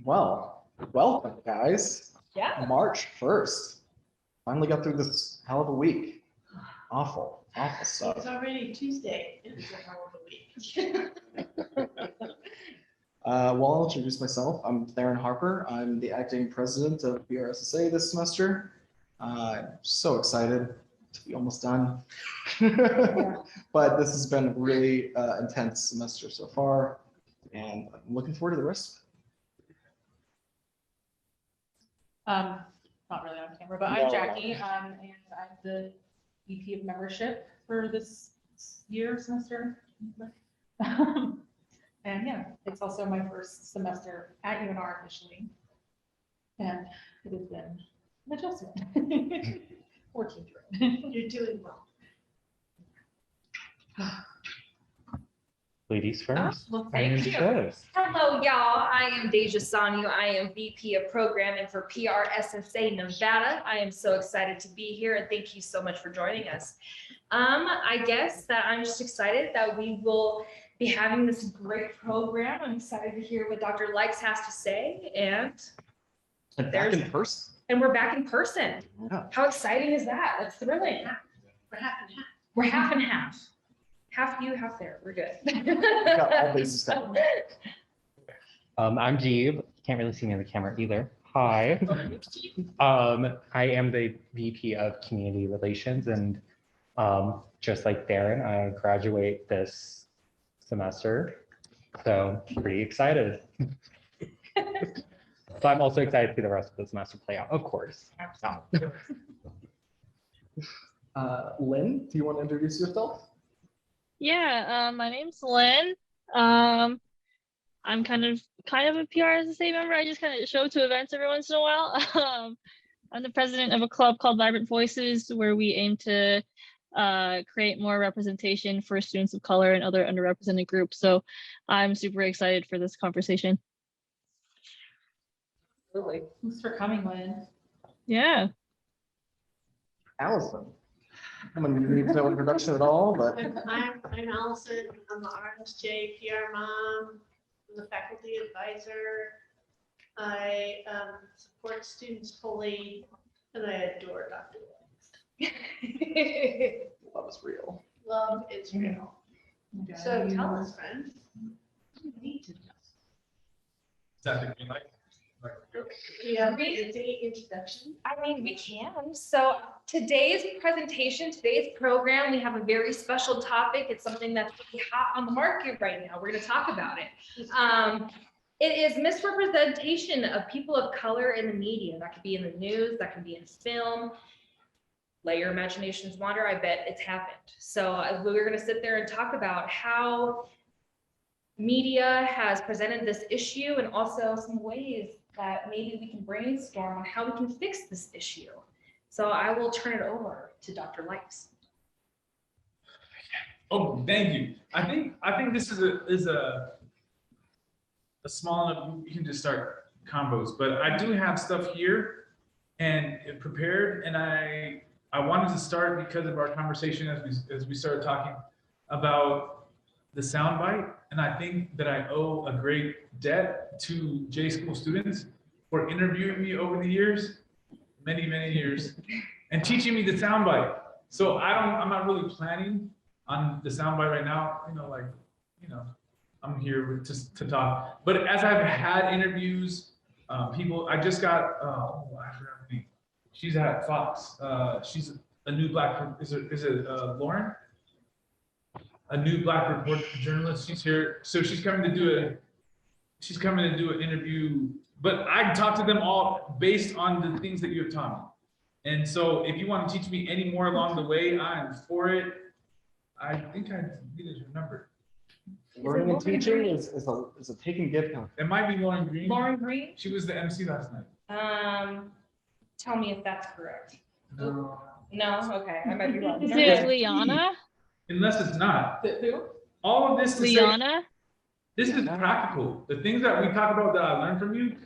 Well, welcome, guys. Yeah. March 1st. Finally got through this hell of a week. Awful stuff. It's already Tuesday. It's a hell of a week. Well, I'll introduce myself. I'm Theron Harper. I'm the acting president of PRSSA this semester. I'm so excited to be almost done. But this has been a really intense semester so far, and I'm looking forward to the rest of it. Not really on camera, but I'm No. Jackie, and I'm the VP of membership for this semester. And yeah, it's also my first semester at UNR officially. And it has been an adjustment. Working through it. You're doing well. Ladies first. Well, I am thank you. Jess. Hello, y'all. I am Deja Sanyu. I am VP of Programming for PRSSA Nevada. I am so excited to be here, and thank you so much for joining us. I guess that I'm just excited that we will be having this great program. I'm excited to hear what Dr. Lykes has to say, and Back in person. we're back in person. Yeah. How exciting is that? That's thrilling. We're half and half. We're half and half. Half you, half there. We're good. Got all bases covered. I'm Jeeb. Can't really see me in the camera either. Hi. I am the VP of Community Relations, and just like Darren, I graduate this semester, so pretty excited. So I'm also excited to see the rest of the semester play out, of course. Lynn, do you want to introduce yourself? Yeah, my name's Lynn. I'm kind of a PRSSA member. I just kind of show up to events every once in a while. I'm the president of a club called Vibrant Voices, where we aim to create more representation for students of color and other underrepresented groups. So I'm super excited for this conversation. Absolutely. Thanks for coming, Lynn. Yeah. Allison. I'm gonna need no introduction at all, but I'm Allison. I'm the RSJ PR mom. I'm the faculty advisor. I support students fully, and I adore Dr. Lykes. love is real. Love is real. So tell us, friends. You need to know. Dr. Green Light. Yeah, the introduction. I mean, we can. So today's presentation, today's program, we have a very special topic. It's something that's really hot on the market right now. We're going to talk about it. It is misrepresentation of people of color in the media. That could be in the news, that can be in film. Let your imaginations wander. I bet it's happened. So we're going to sit there and talk about how media has presented this issue, and also some ways that maybe we can brainstorm on how we can fix this issue. So I will turn it over to Dr. Lykes. Oh, thank you. I think this is a small enough, you can just start combos, but I do have stuff here and it prepared, and I wanted to start because of our conversation as we started talking about the soundbite, and I think that I owe a great debt to J School students for interviewing me over the years, many years, and teaching me the soundbite. So I'm not really planning on the soundbite right now, I'm here to talk. But as I've had interviews, people, I just got, I forgot her name. She's at Fox. She's a new black, is it Lauren? A new black reporter journalist. She's here. So she's coming to do an interview, but I talked to them all based on the things that you have taught me. And so if you want to teach me any more along the way, I'm for it. I think I needed your number. Learning and teaching is a taken gift. It might be Lauren Green. Lauren Green? She was the MC last night. Tell me if that's correct. No. No? Okay, I might be wrong. Is it Liana? Unless it's not. Who? All of this to say, Liana? this is practical. The things that we talk about that I learned from you,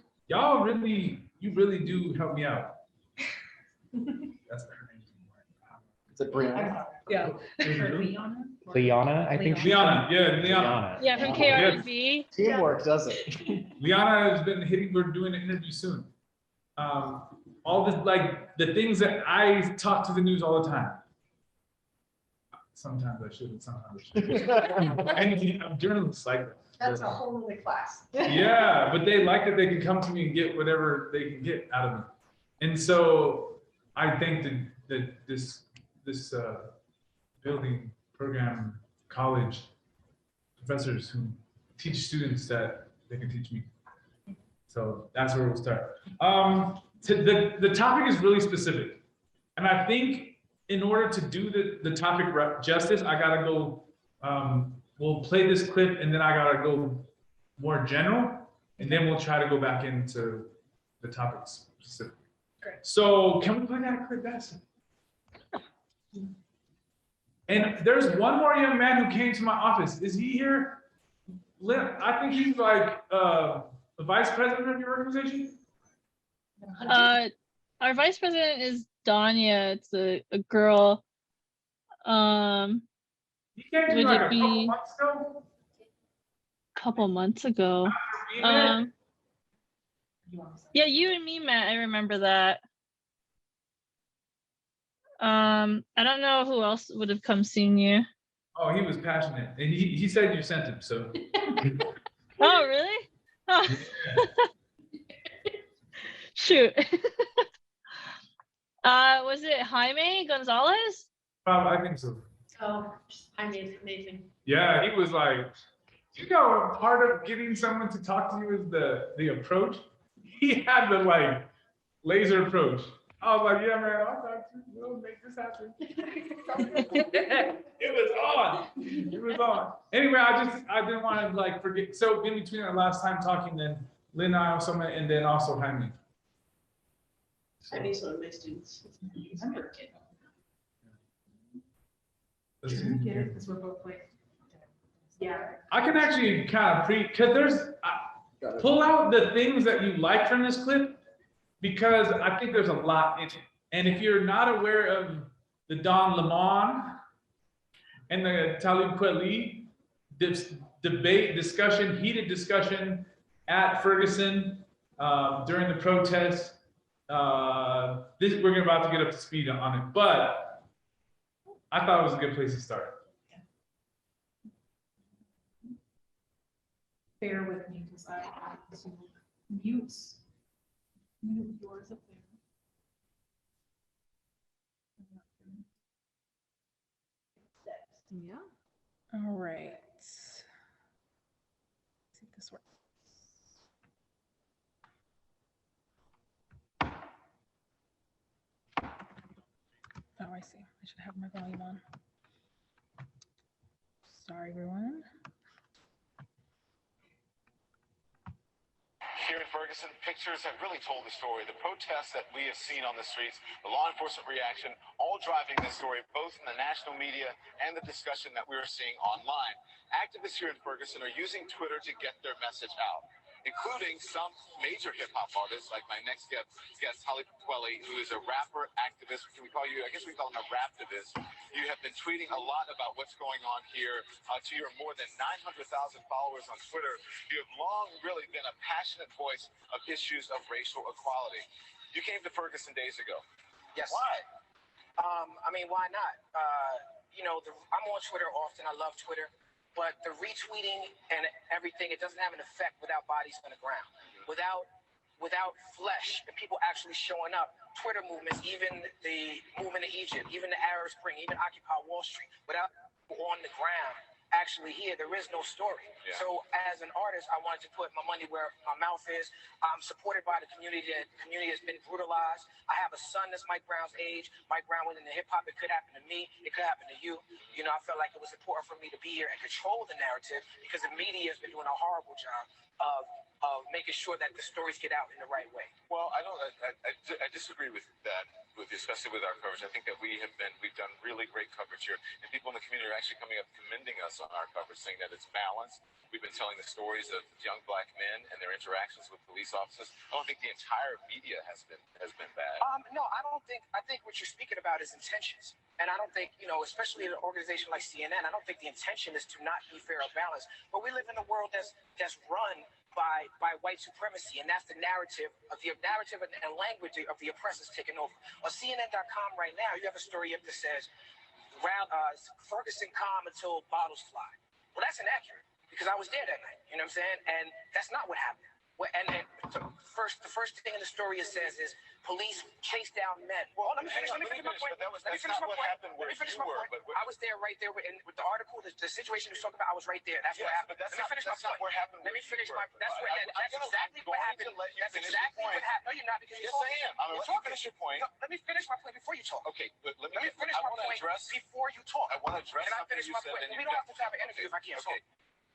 you really do help me out. That's her name. Is it Brianna? Yeah. Liana, I think. she's Liana, from- yeah, Liana. Yeah, from Yeah. KRSB. Teamwork does it. Liana has been hitting, we're doing an interview soon. All this, like, the things that I talk to the news all the time. Sometimes I shouldn't, sometimes I shouldn't. And journalists like that. That's a whole other class. Yeah, but they like that they can come to me and get whatever they can get out of me. And so I think that this building program, college, professors who teach students that they can teach me. So that's where we'll start. The topic is really specific. And I think in order to do the topic justice, I gotta go, we'll play this clip and then I gotta go more general, and then we'll try to go back into the topics specific. Great. So can we play that clip, Madison? And there's one more young man who came to my office. Is he here? I think he's like the vice president of your organization. Our vice president is Danya. It's a girl. He came to me Would like it a couple be- months ago. Couple months ago. We met. Yeah, you and me met. I remember that. I don't know who else would have come seen you. Oh, he was passionate, and he said you sent him. So Oh, really? Oh. Shoot. Was it Jaime Gonzalez? I think so. Oh, I mean, it's amazing. Yeah, he was like, you know, part of getting someone to talk to you is the approach. He had the like laser approach. I was like, yeah, man, I'll talk to you. We'll make this happen. It was on. It was on. Anyway, I didn't want to like forget. So in between our last time talking, then Lynn and I also met, and then also Jaime. I mean, one of my students. Let's see. Because we're both like, yeah. I can actually kind of because there's pull out the things that you like from this clip, because I think there's a lot in it. And if you're not aware of the Don Lemon and the Talib Kweli heated discussion at Ferguson during the protest, we're about to get up to speed on it, but I thought it was a good place to start. Bear with me because I have to mute yours up there. Yeah. All right. See if this works. Oh, I see. I should have my volume on. Sorry, everyone. Here in Ferguson, pictures have really told the story. The protests that we have seen on the streets, the law enforcement reaction, all driving this story, both in the national media and the discussion that we are seeing online. Activists here in Ferguson are using Twitter to get their message out, including some major hip-hop artists, like my next guest, Talib Kweli, who is a rapper, activist. Can we call you, I guess we call him a raptivist. You have been tweeting a lot about what's going on here. To your more than 900,000 followers on Twitter, you have long really been a passionate voice of issues of racial equality. You came to Ferguson days ago. Yes. Why? I mean, why not? You know, I'm on Twitter often. I love Twitter. But the retweeting and everything, it doesn't have an effect without bodies on the ground. Without flesh and people actually showing up. Twitter movements, even the movement in Egypt, even the Arab Spring, even Occupy Wall Street, without people on the ground actually here, there is no story. Yeah. So as an artist, I wanted to put my money where my mouth is. I'm supported by the community. The community has been brutalized. I have a son that's Mike Brown's age. Mike Brown was in the hip hop. It could happen to me. It could happen to you. You know, I felt like it was important for me to be here and control the narrative because the media has been doing a horrible job of making sure that the stories get out in the right way. Well, I disagree with that, especially with our coverage. I think that we've done really great coverage here, and people in the community are actually coming up commending us on our coverage, saying that it's balanced. We've been telling the stories of young black men and their interactions with police officers. I don't think the entire media has been bad. No, I don't think. I think what you're speaking about is intentions, and I don't think, especially in an organization like CNN, I don't think the intention is to not be fair or balanced. But we live in a world that's run by white supremacy, and that's the narrative and language of the oppressors taking over. On CNN.com right now, you have a story up that says, Ferguson calm until bottles fly. Well, that's inaccurate because I was there that night. You know what I'm saying? And that's not what happened. The first thing in the story it says is police chase down men. Well, let me finish my point. Let me finish my point. I was there right there with the article, the situation you're talking about. I was right there. That's what happened. Let me finish my point. Let me finish my. That's exactly what happened. That's exactly what happened. No, you're not, because you're talking. I'm going to finish your point. Let me finish my point before you talk. Okay, but let me finish my point before you talk. I want to address. Can I finish my point? We don't have to have an interview if I can't talk.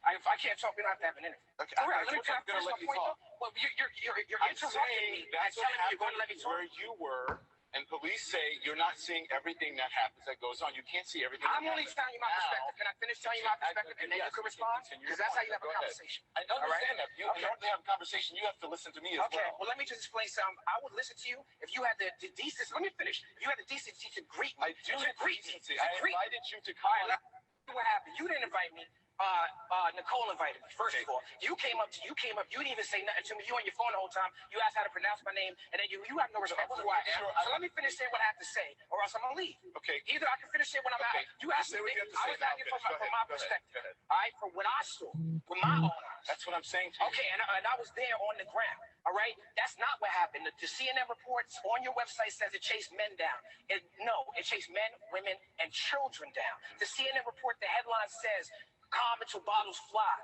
If I can't talk, we don't have to have an interview. Okay, I'm going to let you talk. Well, you're interrupting me. That's telling me you're going to let me talk. where you were, and police say you're not seeing everything that happens that goes on. You can't see everything. I'm only telling you my perspective. Can I finish telling you my perspective, and then you can respond? Because that's how you have a conversation. I understand that. In order to have a conversation, you have to listen to me as well. Okay, well, let me just explain something. I would listen to you if you had the decency. Let me finish. If you had the decency to greet me. I do have decency. I invited you to come. All right, what happened? You didn't invite me. Nicole invited me. First of all, you came up. You didn't even say nothing to me. You on your phone the whole time. You asked how to pronounce my name, and then you have no respect for who I am. So let me finish saying what I have to say, or else I'm gonna leave. Okay. Either I can finish it when I'm out. You asked me. I was asking from my perspective. All right, from what I saw, with my own eyes. That's what I'm saying to you. Okay, and I was there on the ground. All right, that's not what happened. The CNN reports on your website says it chased men down. It chased men, women, and children down. The CNN report, the headline says, calm until bottles fly.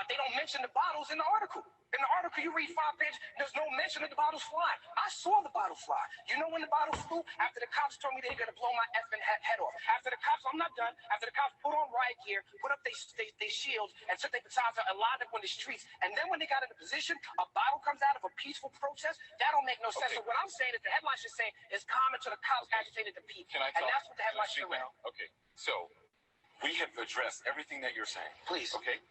They don't mention the bottles in the article. In the article, you read 5 pages, there's no mention of the bottles flying. I saw the bottles fly. You know when the bottles flew? After the cops told me they were going to blow my effing head off. After the cops, I'm not done. After the cops put on riot gear, put up their shields, and took their batons out and lined up on the streets. And then when they got in a position, a bottle comes out of a peaceful protest. That don't make no sense. So what I'm saying is the headline should say is calm until the cops agitated the people. Can I and talk? that's what the headline should read. Okay, so we have addressed everything that you're saying. Please. Okay.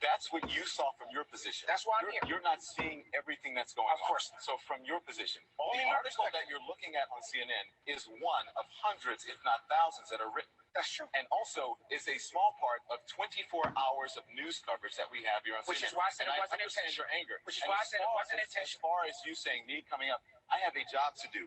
That's what you saw from your position. That's why I'm here. You're not seeing everything that's going on. Of course. So from your position, the article that you're looking at on CNN is one of hundreds, if not thousands, that are written. That's true. And also is a small part of 24 hours of news coverage that we have here on CNN. Which is why I said it And wasn't understand intentional. your anger. Which is why I said it wasn't intentional. As far as you saying me coming up, I have a job to do.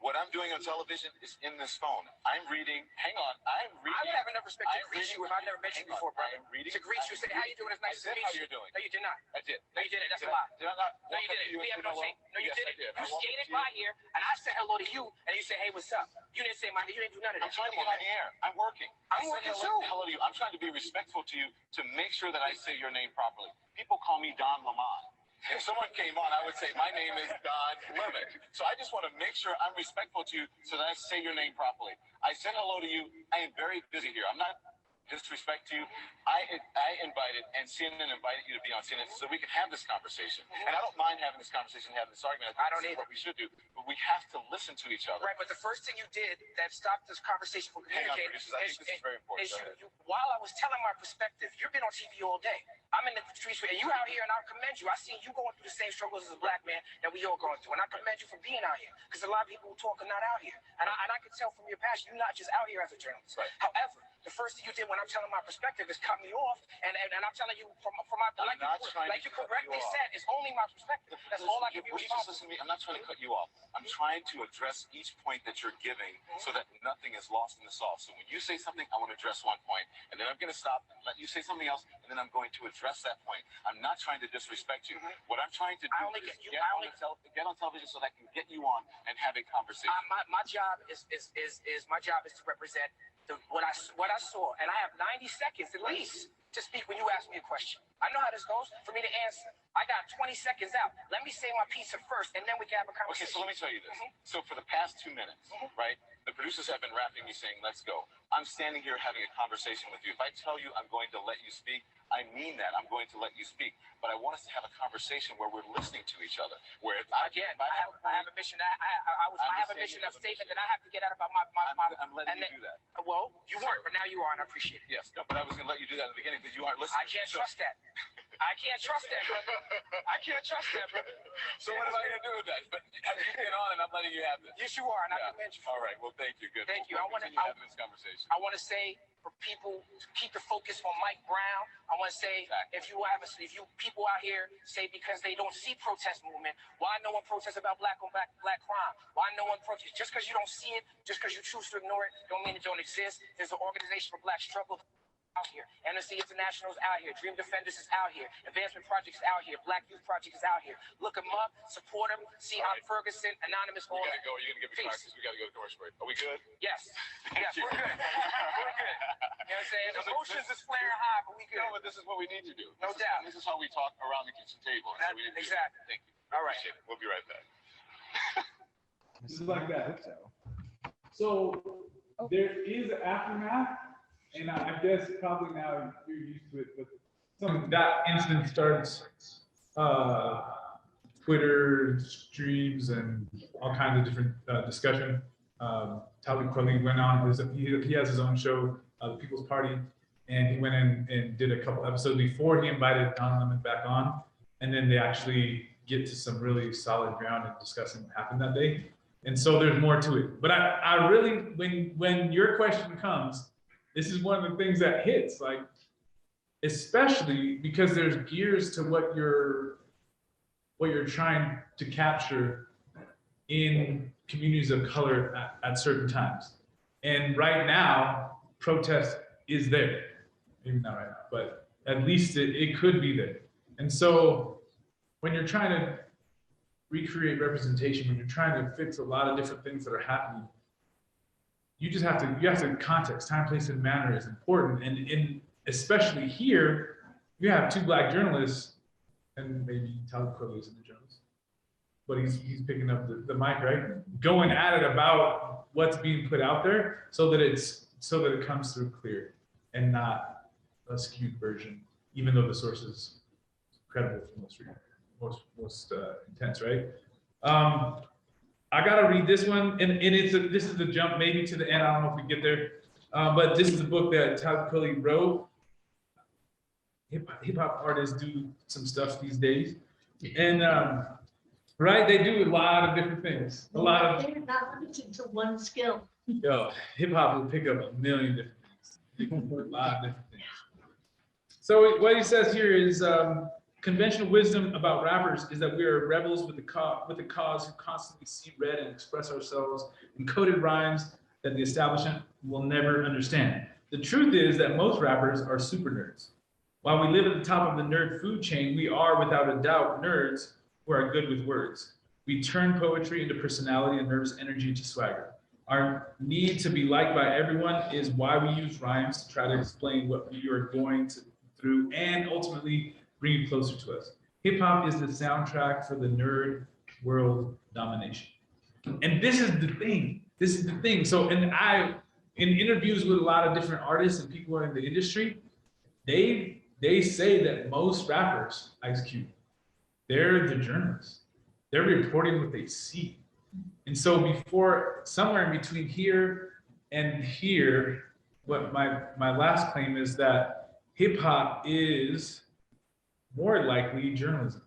What I'm doing on television is in this phone. I'm reading. Hang on. I'm reading. I would have enough respect to greet you if I've never met you before, brother. I'm reading. To greet you, say, how you doing? It's nice to meet you. How you're doing. No, you did not. I did. No, you didn't. That's a lie. Did I not? No, you didn't. We have no shame. No, you Yes, I didn't. did. You skated by here, and I said hello to you, and you said, hey, what's up? You didn't say my name. You didn't do none of that. I'm trying to get on the air. I'm working. I'm working too. Hello to you. I'm trying to be respectful to you to make sure that I say your name properly. People call me Don Lemon. If someone came on, I would say, my name is Don Lemon. So I just want to make sure I'm respectful to you so that I say your name properly. I said hello to you. I am very busy here. I'm not disrespect to you. I invited, and CNN invited you to be on CNN so we can have this conversation. And I don't mind having this conversation, having this argument. I don't either. What we should do, but we have to listen to each other. Right, but the first thing you did that stopped this conversation from Hang on, communicating producers. I think this is very important. Go ahead. while I was telling my perspective, you've been on TV all day. I'm in the streets, and you out here, and I commend you. I seen you going through the same struggles as a black man that we all going through, and I commend you for being out here, because a lot of people who talk are not out here. And I can tell from your passion, you're not just out here as a journalist. Right. However, the first thing you did when I'm telling my perspective is cut me off, and I'm telling you from my like you correctly said, it's only my perspective. That's all I can be Just responsible. listen to me. I'm not trying to cut you off. I'm trying to address each point that you're giving so that nothing is lost in the sauce. So when you say something, I want to address one point, and then I'm going to stop and let you say something else, and then I'm going to address that point. I'm not trying to disrespect you. What I'm trying to do is get on television so that I can get you on and have a conversation. My job is to represent what I saw, and I have 90 seconds at least to speak when you ask me a question. I know how this goes. For me to answer, I got 20 seconds out. Let me say my piece first, and then we can have a Okay, conversation. so let me tell you this. So for the past 2 minutes, right, the producers have been rapping me saying, let's go. I'm standing here having a conversation with you. If I tell you I'm going to let you speak, I mean that. I'm going to let you speak. But I want us to have a conversation where we're listening to each other. Where I have a mission. I have a mission, a statement that I have to get out about my. I'm letting you do that. Well, you weren't, but now you are, and I appreciate it. Yes, no, but I was going to let you do that in the beginning because you aren't listening. I can't trust that. I can't trust that, brother. I can't trust that, brother. So what am I going to do with that? But you get on, and I'm letting you have this. Yes, you are, and I commend you. All right. Well, thank you. Good. Thank you. We'll I want to continue having this conversation. I want to say for people to keep the focus on Mike Brown. I want to say if you people out here say because they don't see protest movement, why no one protests about black on black crime? Why no one protests? Just because you don't see it, just because you choose to ignore it, don't mean it don't exist. There's an organization for black struggle out here. Amnesty International is out here. Dream Defenders is out here. Advancement Project is out here. Black Youth Project is out here. Look them up, support them. See how Ferguson, Anonymous. We gotta go. You're gonna give me cards. We gotta go to commercial break. Are we good? Yes. Yes, we're good. We're good. You know what I'm saying? Emotions is flaring high, but we good. No, but this is what we need to do. No doubt. This is how we talk around the kitchen table. So we need to do that. Exactly. Thank you. All right. Appreciate it. We'll be right back. Just like that. So there is an aftermath, and I guess probably now you're used to it, but that incident starts Twitter streams and all kinds of different discussion. Talib Kweli went on, he has his own show, The People's Party, and he went in and did a couple episodes before he invited Don Lemon back on, and then they actually get to some really solid ground in discussing what happened that day. And so there's more to it. But I really, when your question comes, this is one of the things that hits, like, especially because there's gears to what you're trying to capture in communities of color at certain times. And right now, protest is there. Maybe not right now, but at least it could be there. And so when you're trying to recreate representation, when you're trying to fix a lot of different things that are happening, you have to context, time, place, and manner is important. And especially here, you have two black journalists, and maybe Talib Kweli isn't a journalist, but he's picking up the mic, right? Going at it about what's being put out there so that it comes through clear and not a skewed version, even though the source is credible for most intense, right? I gotta read this one, and this is the jump maybe to the end. I don't know if we get there, but this is a book that Talib Kweli wrote. Hip hop artists do some stuff these days, and right, they do a lot of different things. They're not limited to one skill. Yo, hip hop will pick up a million different things, a lot of different things. So what he says here is conventional wisdom about rappers is that we are rebels with a cause who constantly see red and express ourselves in coded rhymes that the establishment will never understand. The truth is that most rappers are super nerds. While we live at the top of the nerd food chain, we are without a doubt nerds who are good with words. We turn poetry into personality and nervous energy into swagger. Our need to be liked by everyone is why we use rhymes to try to explain what you are going through and ultimately bring you closer to us. Hip hop is the soundtrack for the nerd world domination. And this is the thing. This is the thing. So, in interviews with a lot of different artists and people in the industry, they say that most rappers, Ice Cube, they're the journalists. They're reporting what they see. And so before, somewhere in between here and here, what my last claim is that hip hop is more likely journalism,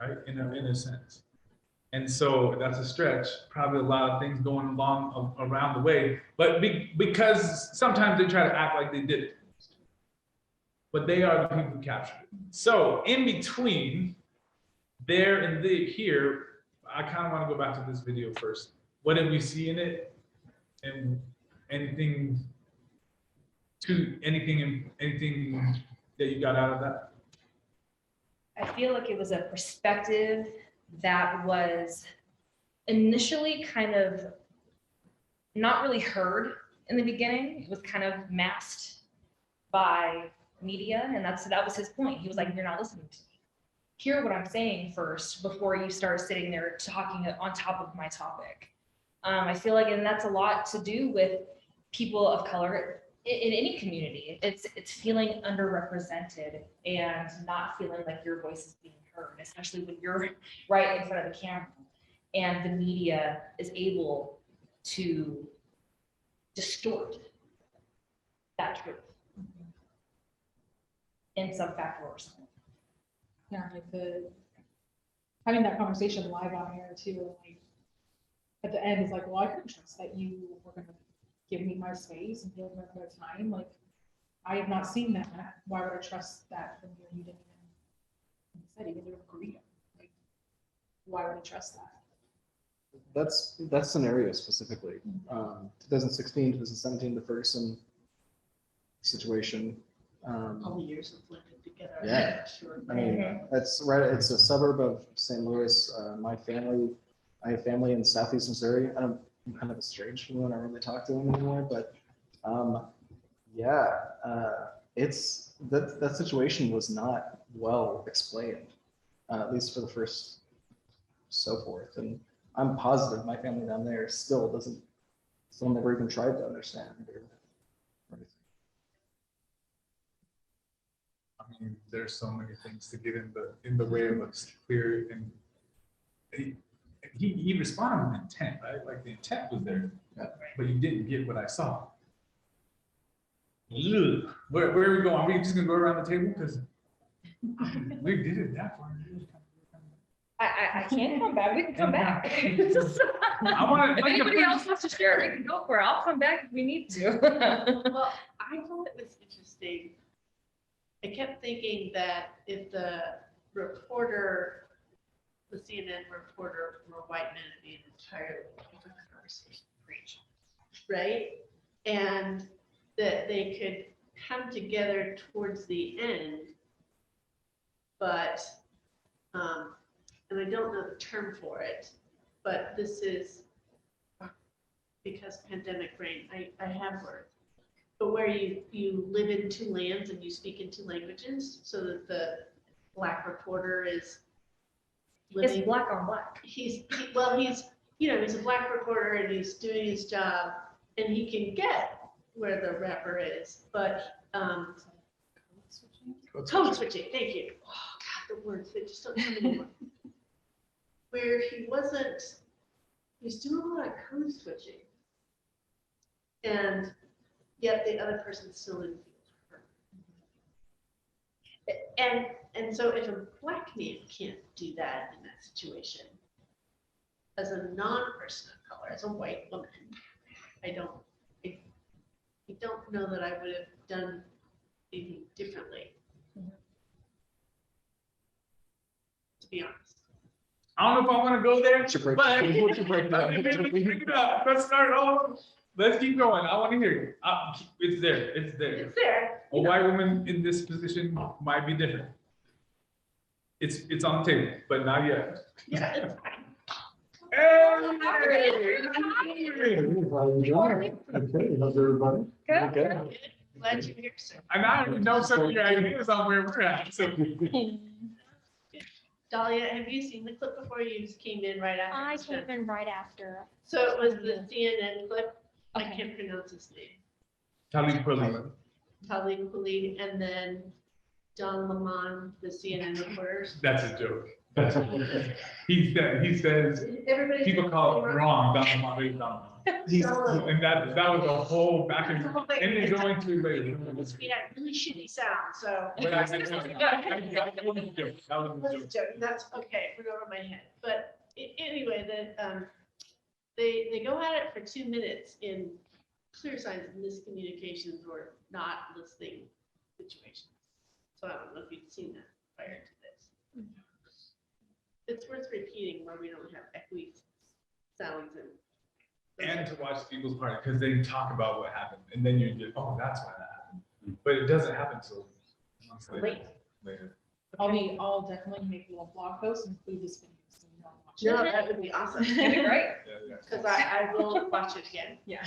right? In a sense. And so that's a stretch, probably a lot of things going along around the way, but because sometimes they try to act like they did it, but they are the people who captured it. So in between there and here, I kind of want to go back to this video first. What did we see in it? And anything that you got out of that? I feel like it was a perspective that was initially kind of not really heard in the beginning. It was kind of masked by media, and that was his point. He was like, you're not listening to me. Hear what I'm saying first before you start sitting there talking on top of my topic. I feel like, and that's a lot to do with people of color in any community. It's feeling underrepresented and not feeling like your voice is being heard, especially when you're right in front of the camera and the media is able to distort that truth in some factor or something. Yeah, like having that conversation live on air too, like at the end is like, well, I couldn't trust that you were gonna give me my space and give me my time. Like, I have not seen that. Why would I trust that from you? You didn't even said even you agreed. Like, why would I trust that? That's that scenario specifically. 2016, 2017, the Ferguson situation. All the years have blended together. Yeah. Sure. I mean, that's right. It's a suburb of St. Louis. I have family in Southeast Missouri. I'm kind of estranged from them. I don't really talk to them anymore, but it's that situation was not well explained, at least for the first so forth. And I'm positive my family down there still never even tried to understand. I mean, there's so many things to get in the way of a clear, and he responded with intent, right? Like the intent was there, but you didn't get what I saw. Ugh. Where are we going? Are we just gonna go around the table? Because we did it that far. I can't come back. We can come back. I want If to. anybody else wants to share, we can go for it. I'll come back if we need to. Well, I thought it was interesting. I kept thinking that if the CNN reporter were a white man, it'd be an entirely different conversation, right? And that they could come together towards the end, but, and I don't know the term for it, but this is because pandemic brain, I have words. But where you live in two lands and you speak in two languages, so that the Black reporter is living. It's black on black. He's a Black reporter and he's doing his job and he can get where the rapper is, but code switching, thank you. Oh God, the words, they just don't come anymore. Where he was doing a lot of code switching. And yet the other person still didn't feel hurt. And so if a Black man can't do that in that situation, as a non-person of color, as a white woman, I don't know that I would have done anything differently. To be honest. I don't know if I want to go there, What's your break- but what's your breakdown? Bring it up. Let's start all. Let's keep going. I want to hear it. It's there. It's there. It's there. A white woman in this position might be different. It's on the table, but not yet. Yeah, it's fine. Hey! How's everybody? Good. Okay. Glad you're here, sir. And I already know some of your ideas on where we're at. So Dahlia, have you seen the clip before? You just came in right after. I this came one? in right after. So it was the CNN clip. I Okay. can't pronounce his name. Talib Kweli. Talib Kweli, and then John Lemon, the CNN reporters. That's a joke. He says Everybody's. people call it wrong. Donald Trump. He's- And that was a whole back and then going through later. We had really shitty sound, so. But I said, that was a joke. That was a That's a joke. joke. That's okay, went over my head. But anyway, they go at it for 2 minutes in clear signs of miscommunications or not listening situations. So I don't know if you've seen that prior to this. It's worth repeating where we don't have echoey sounds And to watch people's part, because they talk about what happened, and then you get, oh, that's why that happened. But it doesn't happen till months later. I'll definitely make a little blog post and include this video. So you know, watch it. No, that would be awesome. Right? Yeah. Because I will watch it again. Yeah.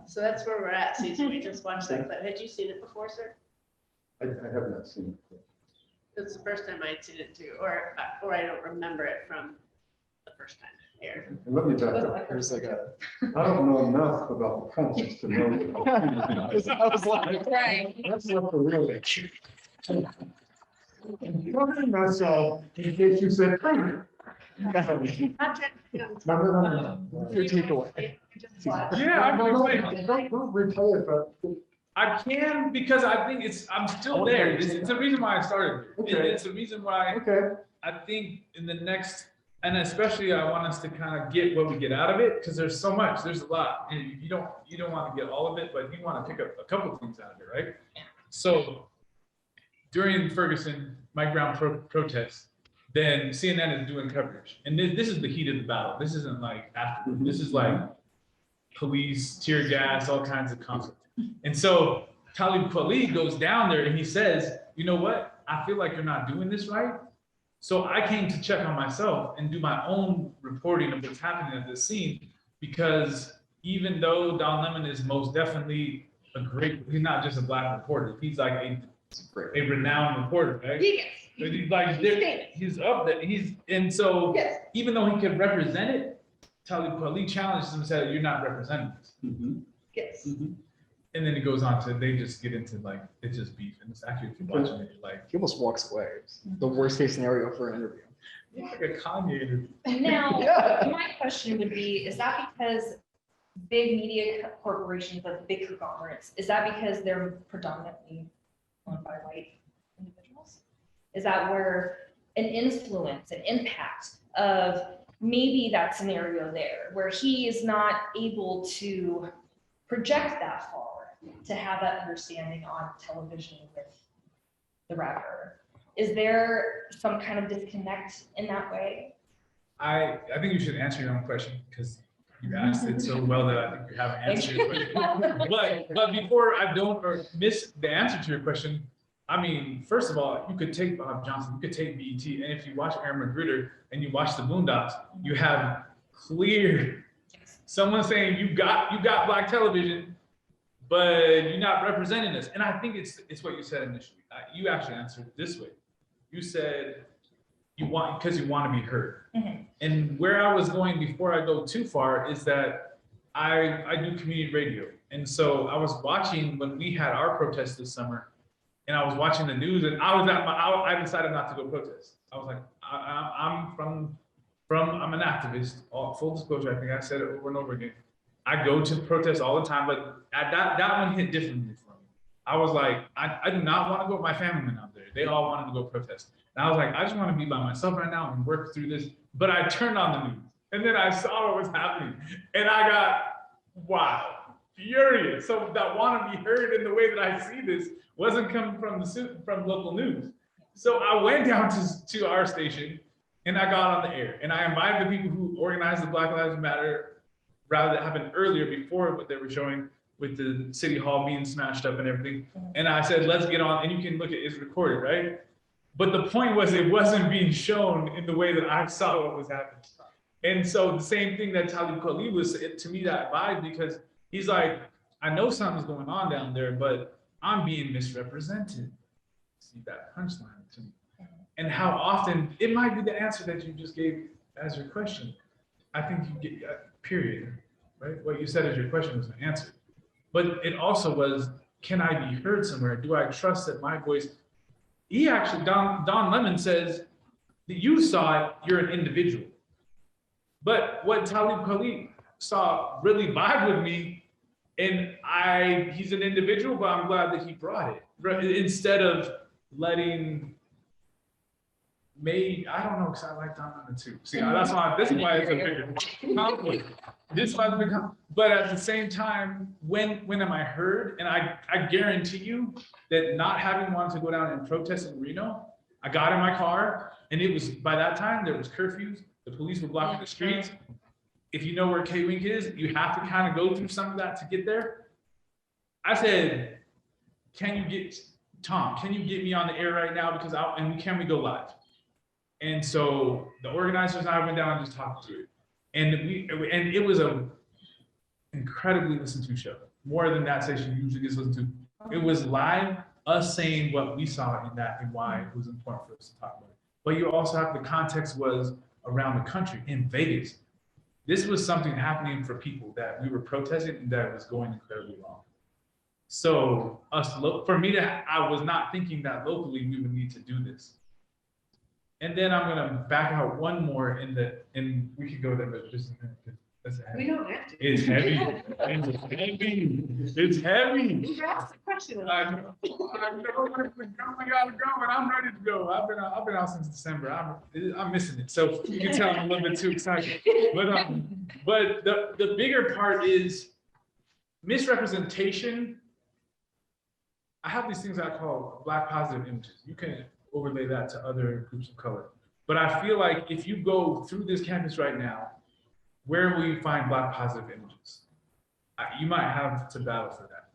So that's where we're at, Susan. We just watched that clip. Had you seen it before, sir? I have not seen it. It's the first time I'd seen it too, or I don't remember it from the first time it aired. And let me back up. There's like a. I don't know enough about the context to know. I was like. Right. That's not the real issue. That's all, in case you said. Not trying to- No. Your takeaway. Yeah, I'm Don't excited. replay it, but I can because I think I'm still there. It's the reason why I started. Okay. It's the reason why okay. I think in the next, and especially I want us to kind of get what we get out of it, because there's so much, there's a lot. And you don't want to get all of it, but you want to pick up a couple things out of it, right? So during Ferguson, Mike Brown protests, then CNN is doing coverage. And this is the heat of the battle. This isn't like after, this is like police, tear gas, all kinds of conflict. And so Talib Kweli goes down there and he says, you know what? I feel like you're not doing this right. So I came to check on myself and do my own reporting of what's happening at this scene, because even though Don Lemon is most definitely he's not just a Black reporter, he's like a renowned reporter, right? Yes. He's like, he's up there, and so Yes. even though he could represent it, Talib Kweli challenged him and said, you're not representing this. Yes. And then it goes on to, they just get into like, it's just beef. And it's actually, if you're watching it, you're like, He almost walks away. It's the worst case scenario for an interview. it's like a Kanye interview. Now, Yeah. my question would be, is that because big media corporations, like big conglomerates, is that because they're predominantly owned by white individuals? Is that where an influence, an impact of maybe that scenario there, where he is not able to project that far, to have that understanding on television with the rapper? Is there some kind of disconnect in that way? I think you should answer your own question, because you asked it so well that I think you haven't answered your question. But before I don't or miss the answer to your question, I mean, first of all, you could take Bob Johnson, you could take BET, and if you watch Aaron Magruder and you watch the Boondocks, you have clear someone saying you got Black television, but you're not representing us. And I think it's what you said initially. You actually answered it this way. You said because you want to be heard. Mhm. And where I was going before I go too far is that I do community radio. And so I was watching when we had our protest this summer, and I was watching the news, and I decided not to go protest. I was like, I'm an activist. Full disclosure, I think I said it over and over again. I go to protests all the time, but that one hit differently for me. I was like, I do not want to go with my family out there. They all wanted to go protest. And I was like, I just want to be by myself right now and work through this. But I turned on the news, and then I saw what was happening, and I got, furious. So that want to be heard in the way that I see this wasn't coming from local news. So I went down to our station, and I got on the air, and I invited the people who organized the Black Lives Matter rally that happened earlier before what they were showing with the city hall being smashed up and everything. And I said, let's get on, and you can look at it's recorded, right? But the point was, it wasn't being shown in the way that I saw what was happening. And so the same thing that Talib Kweli was, to me, that vibe, because he's like, I know something's going on down there, but I'm being misrepresented. See that punchline to me. And how often, it might be the answer that you just gave as your question. I think you get, period, right? What you said as your question was an answer. But it also was, can I be heard somewhere? Do I trust that my voice, he actually, Don Lemon says, that you saw it, you're an individual. But what Talib Kweli saw really vibe with me, and he's an individual, but I'm glad that he brought it. Instead of letting I don't know, because I like Don Lemon too. See, this is why it's a bigger conflict. But at the same time, when am I heard? And I guarantee you that not having wanted to go down and protest in Reno, I got in my car, and it was, by that time, there was curfews, the police were blocking the streets. If you know where K-Wink is, you have to kind of go through some of that to get there. I said, can you get me on the air right now? Because can we go live? And so the organizers and I went down and just talked through it. And it was a incredibly listened to show, more than that station usually gets listened to. It was live, us saying what we saw in that and why it was important for us to talk about it. But you also have the context was around the country in Vegas. This was something happening for people that we were protesting and that was going incredibly wrong. So for me I was not thinking that locally we would need to do this. And then I'm gonna back out one more and we could go there, but just a minute. That's heavy. We don't have to. It's heavy. It's heavy. It's heavy. You asked the question. I know. We gotta go, and I'm ready to go. I've been out since December. I'm missing it. So you can tell I'm a little bit too excited. But the bigger part is misrepresentation. I have these things I call Black positive images. You can overlay that to other groups of color. But I feel like if you go through this campus right now, where will you find Black positive images? You might have to battle for that.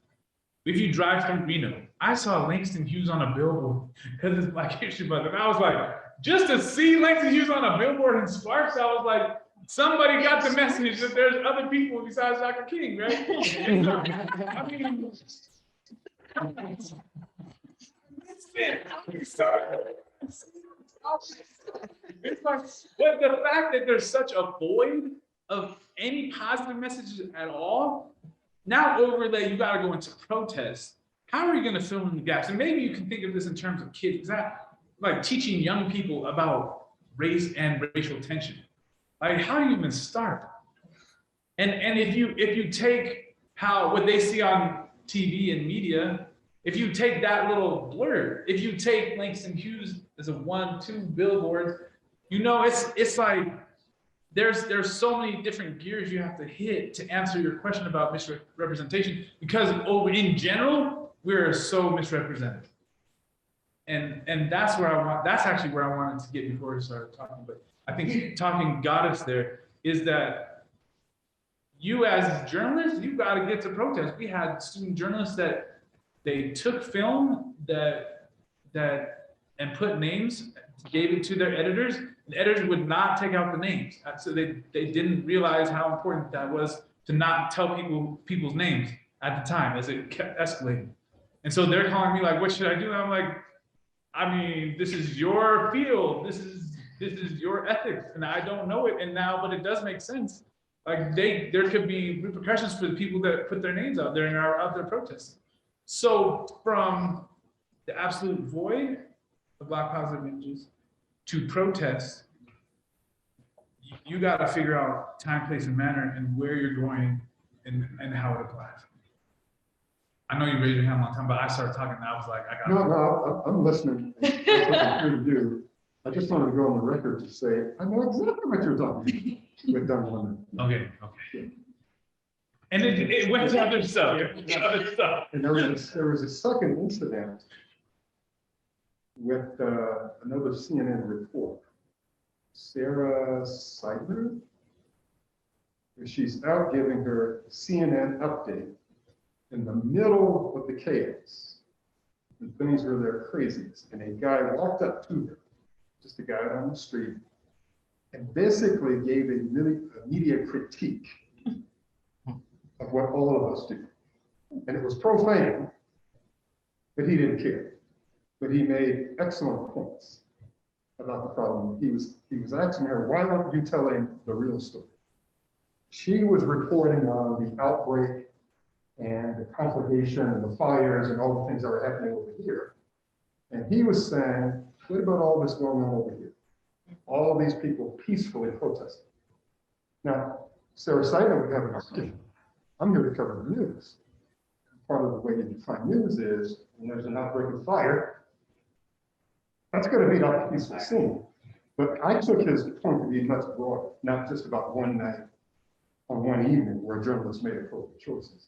If you drive through Reno, I saw Langston Hughes on a billboard because it's Black History Month. And I was like, just to see Langston Hughes on a billboard in Sparks, I was like, somebody got the message that there's other people besides Dr. King, right? I mean, it's like, but the fact that there's such a void of any positive messages at all, now overlay, you gotta go into protests. How are you gonna fill in the gaps? And maybe you can think of this in terms of kids, like teaching young people about race and racial tension. Like, how do you even start? And if you take what they see on TV and media, if you take that little blurb, if you take Langston Hughes as a 1-2 billboards, you know, it's like there's so many different gears you have to hit to answer your question about misrepresentation, because in general, we're so misrepresented. And that's actually where I wanted to get before we started talking. But I think talking got us there, is that you as journalists, you got to get to protest. We had student journalists that they took film and put names, gave it to their editors. The editors would not take out the names. So they didn't realize how important that was to not tell people's names at the time as it kept escalating. And so they're calling me like, what should I do? And I'm like, I mean, this is your field. This is your ethics. And I don't know it. And now, but it does make sense. Like there could be repercussions for the people that put their names out there and are out there protesting. So from the absolute void of Black positive images to protest, you got to figure out time, place, and manner, and where you're going and how it applies. I know you raised your hand a long time, but I started talking and I was like, No, I'm listening. That's what I'm here to do. I just wanted to go on the record to say, I know exactly what you're talking about. With Don Lemon. Okay. And it went to other stuff. And there was a second incident with another CNN report, Sarah Seidler. She's out giving her CNN update in the middle of the chaos. And things were their craziness. And a guy walked up to her, just a guy on the street, and basically gave a media critique of what all of us do. And it was profane, but he didn't care. But he made excellent points about the problem. He was asking her, why aren't you telling the real story? She was reporting on the outbreak and the conflagration and the fires and all the things that were happening over here. And he was saying, what about all this going on over here? All these people peacefully protesting. Now, Sarah Seidler would have an argument. I'm here to cover the news. Part of the way you define news is when there's an outbreak of fire, that's going to be like a peaceful scene. But I took his point to be much broader, not just about one night or one evening where journalists made appropriate choices.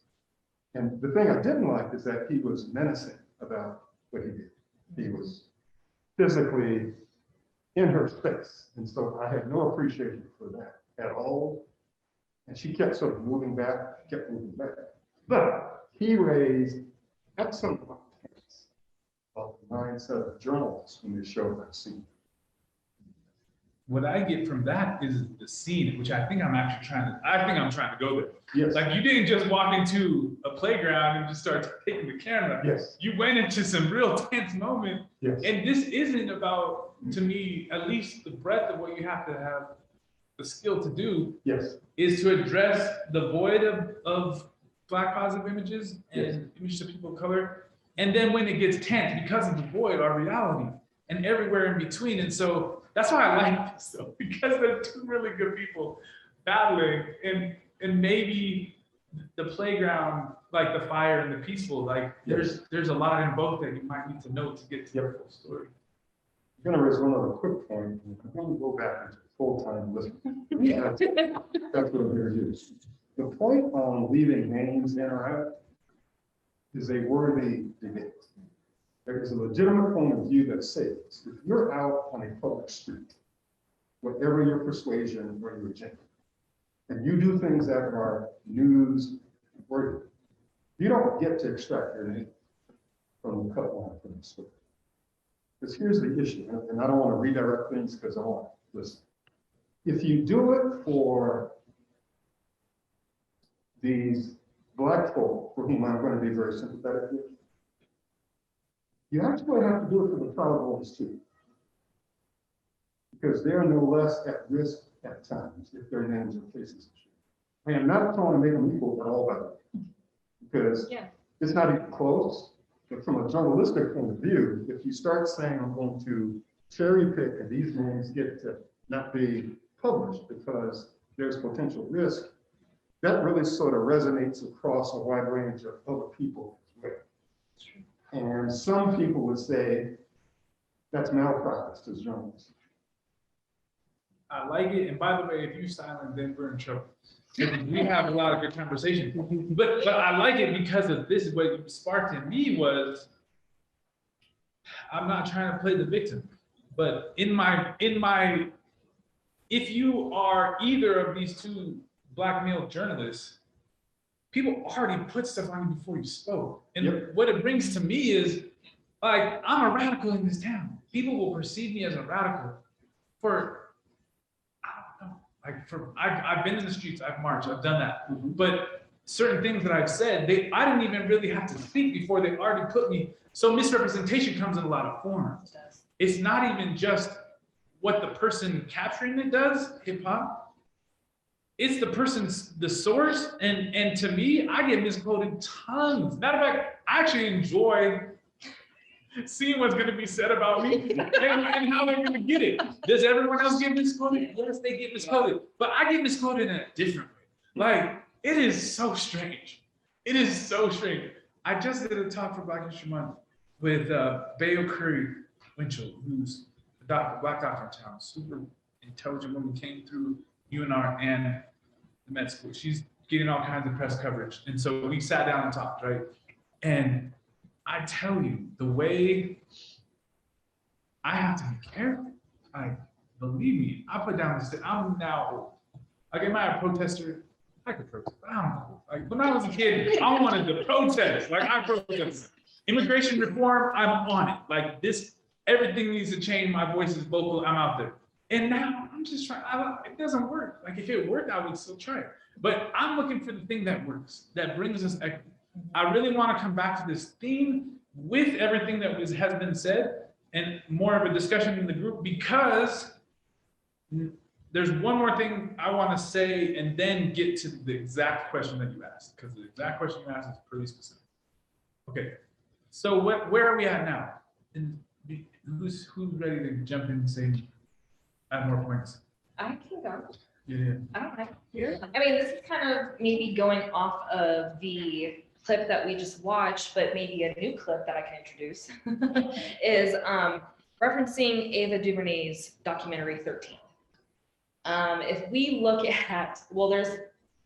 And the thing I didn't like is that he was menacing about what he did. He was physically in her space. And so I had no appreciation for that at all. And she kept sort of moving back, kept moving back. But he raised excellent points about the mindset of journalists when they showed that scene. what I get from that is the scene, which I think I'm actually trying to go there. Yes. Like you didn't just walk into a playground and just start taking the camera. Yes. You went into some real tense moment. Yes. And this isn't about, to me, at least the breadth of what you have to have the skill to do Yes. is to address the void of Black positive images and Yes. images of people of color. And then when it gets tense, because of the void, our reality and everywhere in between. And so that's why I like this though, because they're two really good people battling and maybe the playground, like the fire and the peaceful, like there's a lot in both that you might need to know to get to the full story. I'm gonna raise one other quick point. I'm gonna go back into full-time listening. That's what I'm here to do. The point on leaving names in or out is a worthy debate. There is a legitimate point of view that says, if you're out on a public street, whatever your persuasion or your agenda, and you do things that are news worthy, you don't get to extract your name from the cut line from the story. Because here's the issue, and I don't want to redirect things because I want to listen. If you do it for these Black folk, for whom I'm going to be very sympathetic with, you actually have to do it for the proud ones too. Because they're no less at risk at times if their names are faces. I am not trying to make them equal at all, by the way, because it's not even close. But from a journalistic point of view, if you start saying I'm going to cherry pick and these names get to not be published because there's potential risk, that really sort of resonates across a wide range of other people as well. And some people would say that's malpractice as journalists. I like it. And by the way, if you silent, then we're in trouble. We have a lot of good conversation. But I like it because of this. What sparked in me was, I'm not trying to play the victim, but in my, if you are either of these two Black male journalists, people already put stuff on you before you spoke. And what it brings to me is, like, I'm a radical in this town. People will perceive me as a radical for, I don't know, like I've been in the streets, I've marched, I've done that. But certain things that I've said, I didn't even really have to speak before they already put me. So misrepresentation comes in a lot of forms. It's not even just what the person capturing it does, hip hop. It's the person's, the source, and to me, I get misquoted tons. Matter of fact, I actually enjoy seeing what's gonna be said about me and how they're gonna get it. Does everyone else get misquoted? Yes, they get misquoted, but I get misquoted in a different way. Like, it is so strange. It is so strange. I just did a talk for Black History Month with Bayo Curry Winchell, who's a Black doctor in town, super intelligent woman, came through UNR and the med school. She's getting all kinds of press coverage. And so we sat down and talked, right? And I tell you, the way I have to be careful, like, believe me, I put down this, I'm now old. Like, am I a protester? I could protest, but I don't know. Like, when I was a kid, I wanted to protest. Like, I protested. Immigration reform, I'm on it. Like, this, everything needs to change. My voice is vocal, I'm out there. And now I'm just trying, it doesn't work. Like, if it worked, I would still try it. But I'm looking for the thing that works, that brings us equity. I really want to come back to this theme with everything that has been said and more of a discussion in the group, because there's one more thing I want to say and then get to the exact question that you asked, because the exact question you asked is pretty specific. Okay, so where are we at now? And who's ready to jump in and say, add more points? I can go. Yeah. I don't know. I mean, this is kind of maybe going off of the clip that we just watched, but maybe a new clip that I can introduce is referencing Ava DuVernay's documentary 13. If we look at, well, there's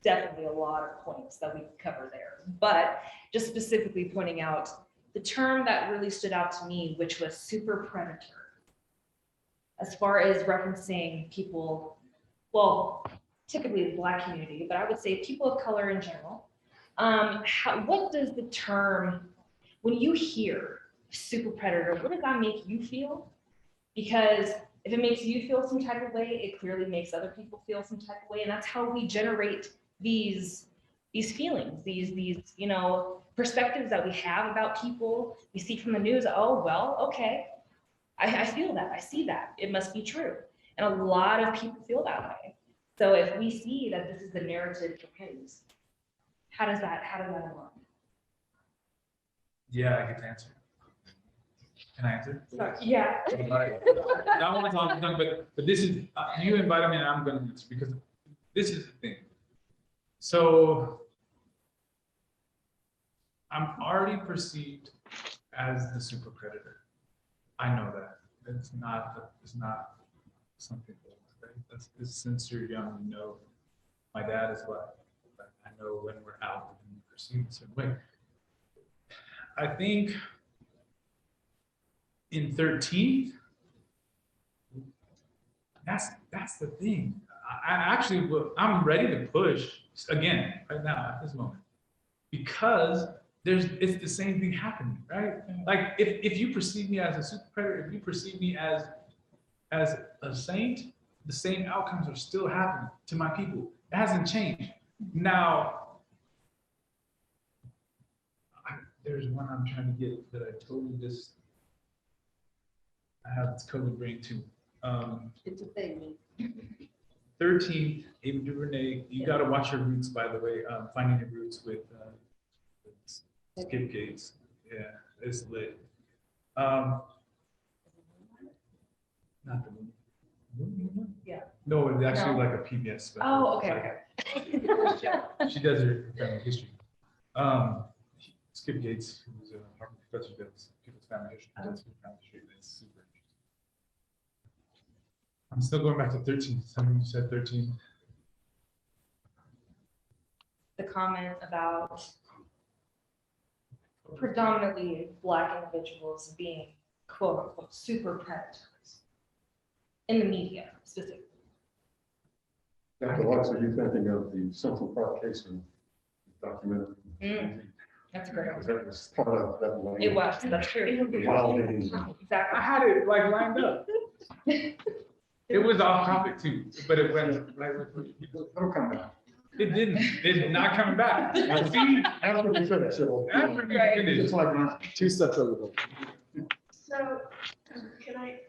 definitely a lot of points that we can cover there, but just specifically pointing out the term that really stood out to me, which was super predator. As far as referencing people, well, typically the Black community, but I would say people of color in general. What does the term, when you hear super predator, what does that make you feel? Because If it makes you feel some type of way, it clearly makes other people feel some type of way. And that's how we generate these feelings, these, you know, perspectives that we have about people. We see from the news, oh, well, okay, I feel that, I see that, it must be true. And a lot of people feel that way. So if we see that this is the narrative for news, how does that work? Yeah, I get to answer. Can I answer? So, yeah. Not one time, but this is, you invited me and I'm gonna answer because this is the thing. So I'm already perceived as the super predator. I know that. It's not something, right? That's since you're young, you know, my dad is black. But I know when we're out and perceived a certain way. I think in 13th, that's the thing. I'm ready to push again right now at this moment because it's the same thing happening, right? Like if you perceive me as a super predator, if you perceive me as a saint, the same outcomes are still happening to my people. It hasn't changed. Now, there's one I'm trying to get that I totally just, I have this COVID brain too. It's a thing. 13, Ava DuVernay, you got to watch your roots, by the way. Finding your roots with Skip Gates. Yeah, it's lit. Not the movie. Yeah. No, it's actually No. like a PBS special. Oh, okay. She does her family history. Skip Gates, who's a Harvard professor, does people's family history. That's her family history. It's super interesting. I'm still going back to 13. Something you said 13. The comment about predominantly Black individuals being quote unquote super predators in the media specifically. Dr. Lykes, are you thinking of the Central Park case and documentary? That's a great Because one. that was part of that. language. It was, that's true. Validating. I Exactly. had it like lined up. It was off topic too, but it went right. It'll come back. It didn't. It's not coming back. See, After we finish, it'll. after we Right. finish. It's like, Two steps over. So, can I?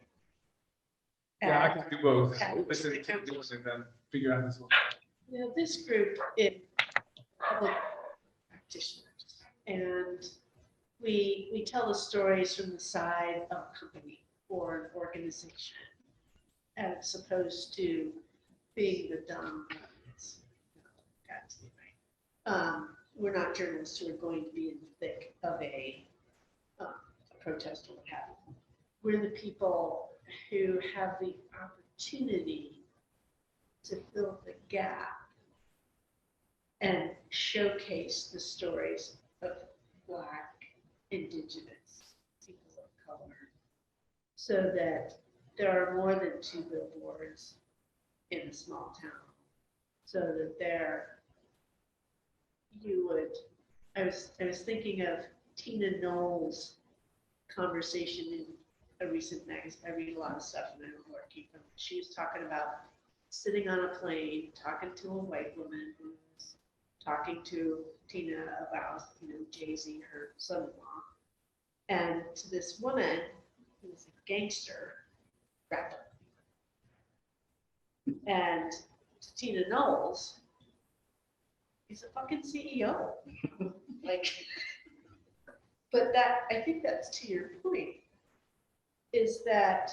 Yeah, I add? can do both. Add. Listen to this and then figure out this one. You know, this group is public practitioners, and we tell the stories from the side of a company or an organization, as opposed to being the dumb ones. That's right. We're not journalists who are going to be in the thick of a protest or what have you. We're the people who have the opportunity to fill the gap and showcase the stories of Black, Indigenous, people of color, so that there are more than 2 billboards in a small town, so that I was thinking of Tina Knowles' conversation in a recent magazine. I read a lot of stuff and I don't know where it came from. She was talking about sitting on a plane, talking to a white woman who was talking to Tina about, Jay-Z, her son-in-law. And to this woman who was a gangster rapper. And to Tina Knowles, he's a fucking CEO. But I think that's to your point, is that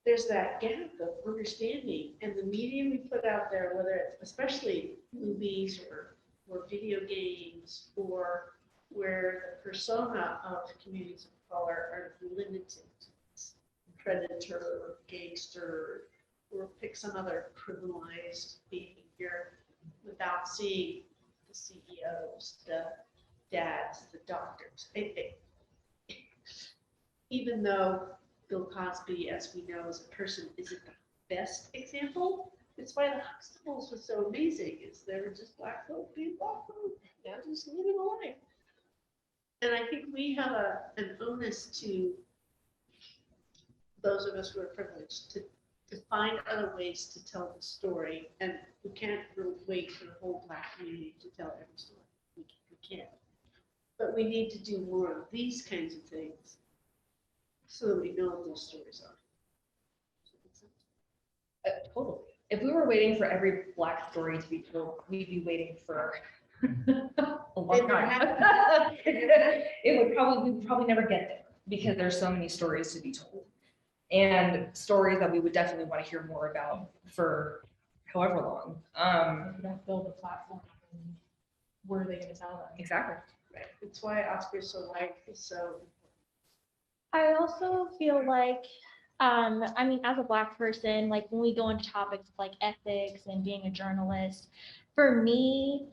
there's that gap of understanding, and the media we put out there, whether it's especially movies or video games, or where the persona of communities of color are limited to predator, gangster, or pick some other criminalized behavior without seeing the CEOs, the dads, the doctors. Even though Bill Cosby, as we know, as a person, isn't the best example, it's why the Huxtables was so amazing. Is they were just Black folk being Black folk, just living a life. And I think we have an onus to those of us who are privileged to find other ways to tell the story. And we can't really wait for the whole Black community to tell every story. We can't. But we need to do more of these kinds of things so that we know what those stories are. Totally. If we were waiting for every Black story to be told, we'd be waiting for a long time. We would probably never get there because there's so many stories to be told. And stories that we would definitely want to hear more about for however long. We don't build a platform. And where are they going to tell them? Exactly. It's why Oscar's so liked, so. I also feel like, I mean, as a Black person, like when we go into topics like ethics and being a journalist, for me,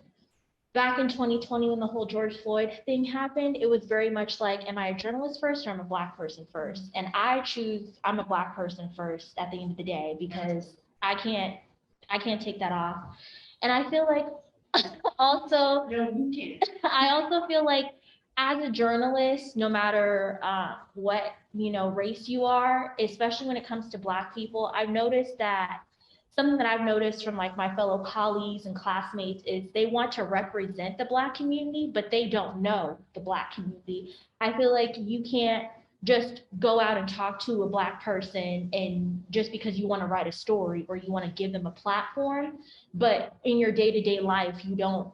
back in 2020, when the whole George Floyd thing happened, it was very much like, am I a journalist first or am I a Black person first? And I choose, I'm a Black person first at the end of the day, because I can't take that off. And I feel like also, No, you can't. I also feel like as a journalist, no matter what, race you are, especially when it comes to Black people, I've noticed that something that I've noticed from like my fellow colleagues and classmates is they want to represent the Black community, but they don't know the Black community. I feel like you can't just go out and talk to a Black person and just because you want to write a story or you want to give them a platform, but in your day-to-day life, you don't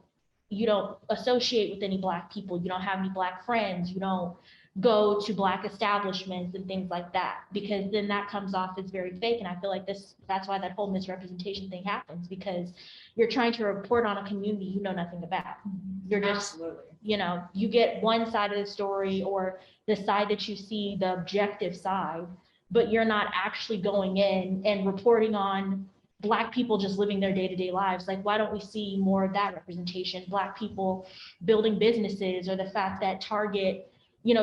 associate with any Black people. You don't have any Black friends. You don't go to Black establishments and things like that, because then that comes off as very fake. And I feel like that's why that whole misrepresentation thing happens, because you're trying to report on a community you know nothing about. You're just, you get one side of the story or the side that you see, the objective side, but you're not actually going in and reporting on Black people just living their day-to-day lives. Like, why don't we see more of that representation? Black people building businesses, or the fact that Target,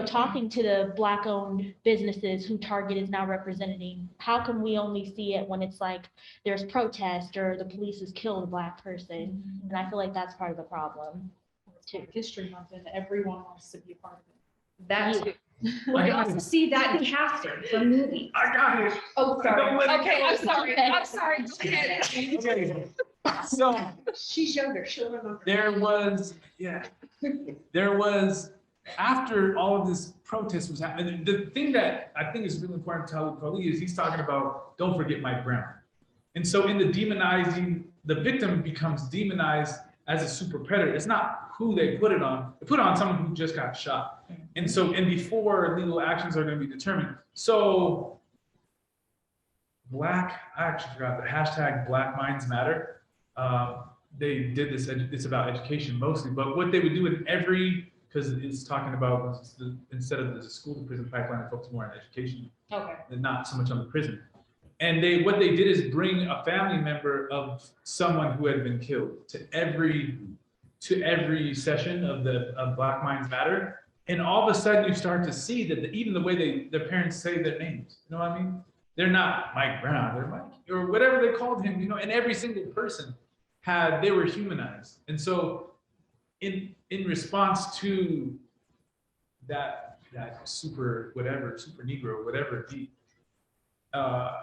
talking to the Black-owned businesses who Target is now representing. How come we only see it when it's like there's protest or the police has killed a Black person? And I feel like that's part of the problem. It's History Month and everyone wants to be a part of it. That too. We also see that in casting for movies. I got it. Oh, sorry. Don't let it Okay, go. I'm sorry. I'm sorry. Okay. So She's younger, she'll remember. there was, after all of this protest was happening, the thing that I think is really important to tell Kali is he's talking about, don't forget Mike Brown. And so in the demonizing, the victim becomes demonized as a super predator. It's not who they put it on. They put it on someone who just got shot. And so, and before legal actions are going to be determined. So I actually forgot the hashtag Black Minds Matter. They did this, it's about education mostly, but what they would do in every, because it's talking about, instead of the school to prison pipeline, it focused more on education. Okay. And not so much on the prison. And what they did is bring a family member of someone who had been killed to every session of Black Minds Matter. And all of a sudden you start to see that even the way their parents say their names, you know what I mean? They're not Mike Brown, they're Mike, or whatever they called him, and every single person they were humanized. And so in response to that super Negro, whatever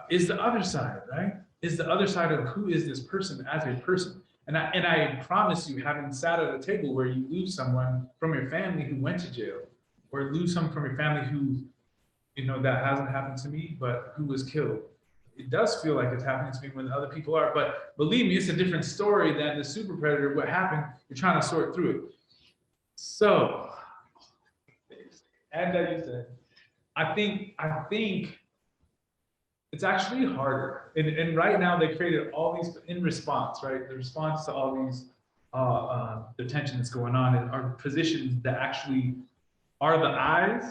is the other side, right? Is the other side of who is this person as a person. And I promise you, having sat at a table where you lose someone from your family who went to jail, or lose someone from your family who, that hasn't happened to me, but who was killed. It does feel like it's happening to me when other people are, but believe me, it's a different story than the super predator. What happened, you're trying to sort through it. So, and that you said, I think it's actually harder. And right now they created all these in response, right? The response to all these the tension that's going on and are positions that actually are the eyes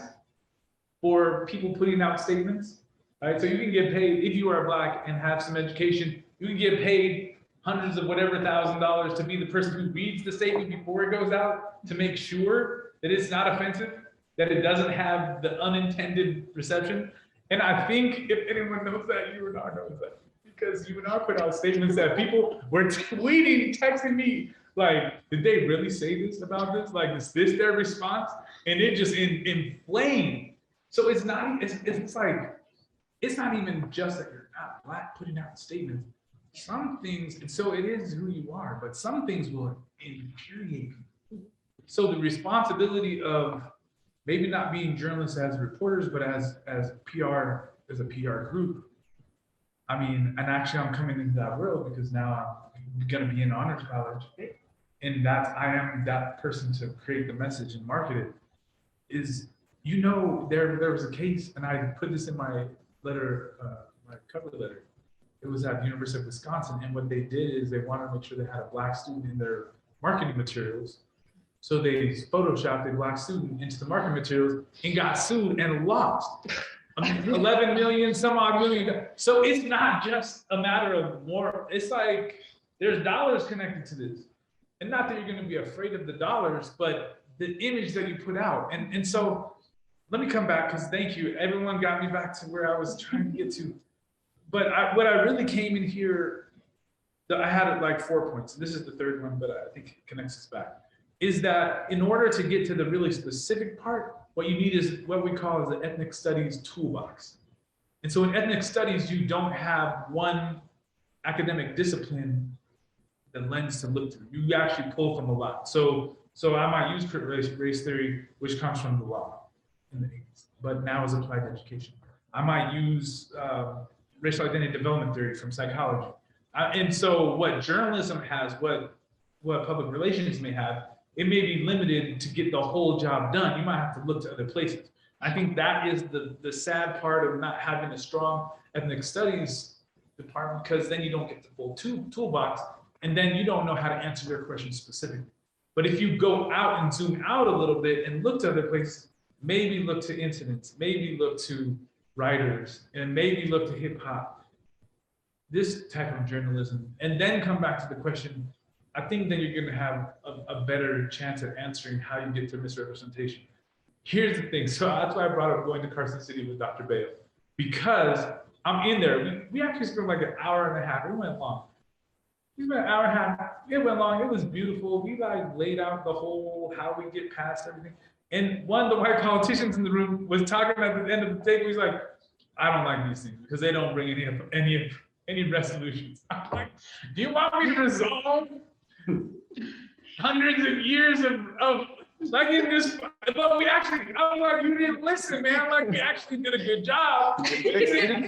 for people putting out statements, right? So you can get paid, if you are Black and have some education, you can get paid hundreds of whatever $1,000 to be the person who reads the statement before it goes out to make sure that it's not offensive, that it doesn't have the unintended reception. And I think if anyone knows that, UNR knows that, because UNR put out statements that people were tweeting, texting me, like, did they really say this about this? Like, is this their response? And it just inflamed. So it's not, it's like, it's not even just that you're not Black putting out statements. Some things, and so it is who you are, but some things will infuriate you. So the responsibility of maybe not being journalists as reporters, but as PR, as a PR group. I mean, and actually I'm coming into that world because now I'm gonna be in honors college. And I am that person to create the message and market it. Is, you know, there was a case, and I put this in my letter, my cover letter. It was at the University of Wisconsin, and what they did is they wanted to make sure they had a Black student in their marketing materials. So they photoshopped a Black student into the marketing materials and got sued and lost 11 million, some odd million. So it's not just a matter of more, it's like there's dollars connected to this. And not that you're going to be afraid of the dollars, but the image that you put out. And so let me come back, because thank you. Everyone got me back to where I was trying to get to. But what I really came in here, I had like 4 points. This is the third one, but I think it connects us back. Is that in order to get to the really specific part, what you need is what we call as the ethnic studies toolbox. And so in ethnic studies, you don't have one academic discipline that lends to look through. You actually pull from a lot. So I might use race theory, which comes from the law in the 80s, but now is applied to education. I might use racial identity development theory from psychology. And so what journalism has, what public relations may have, it may be limited to get the whole job done. You might have to look to other places. I think that is the sad part of not having a strong ethnic studies department, because then you don't get the full toolbox, and then you don't know how to answer their questions specifically. But if you go out and zoom out a little bit and look to other places, maybe look to incidents, maybe look to writers, and maybe look to hip hop, this type of journalism, and then come back to the question, I think then you're gonna have a better chance at answering how you get to misrepresentation. Here's the thing, so that's why I brought up going to Carson City with Dr. Bale, because I'm in there. We actually spent like an hour and a half, it went long. We spent an hour and a half, it went long, it was beautiful. We like laid out the whole, how we get past everything. And one of the white politicians in the room was talking at the end of the table, he's like, I don't like these things because they don't bring any resolutions. I'm like, do you want me to resolve hundreds of years of like in this, but we actually, I'm like, you didn't listen, man. Like, we actually did a good job. You didn't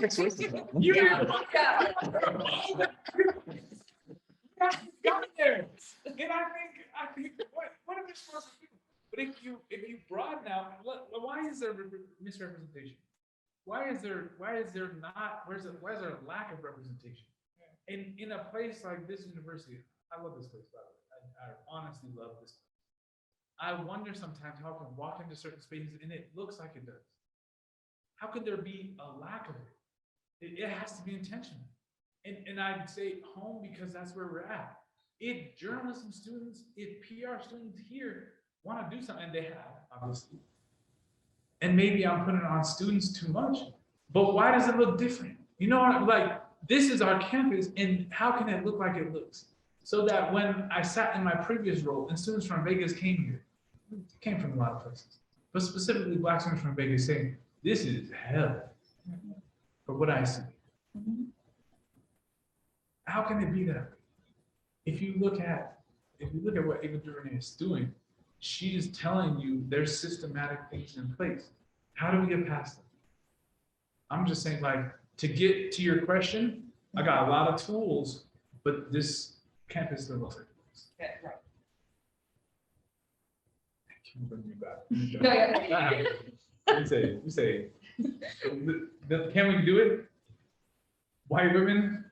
got there. And I think what are we supposed to do? But if you broaden out, why is there misrepresentation? Why is there a lack of representation? And in a place like this university, I love this place, by the way. I honestly love this place. I wonder sometimes how I can walk into certain spaces and it looks like it does. How could there be a lack of it? It has to be intentional. And I'd say home, because that's where we're at. If journalism students, if PR students here want to do something, and they have, obviously, and maybe I'm putting it on students too much, but why does it look different? You know, like, this is our campus, and how can it look like it looks? So that when I sat in my previous role and students from Vegas came here, came from a lot of places, but specifically Black students from Vegas saying, this is hell for what I see. How can it be that way? If you look at what Ava DuVernay is doing, she is telling you there's systematic things in place. How do we get past them? I'm just saying, like, to get to your question, I got a lot of tools, but this campus doesn't look like this. Yeah, right. Can you bring me back? You say, can we do it? White women?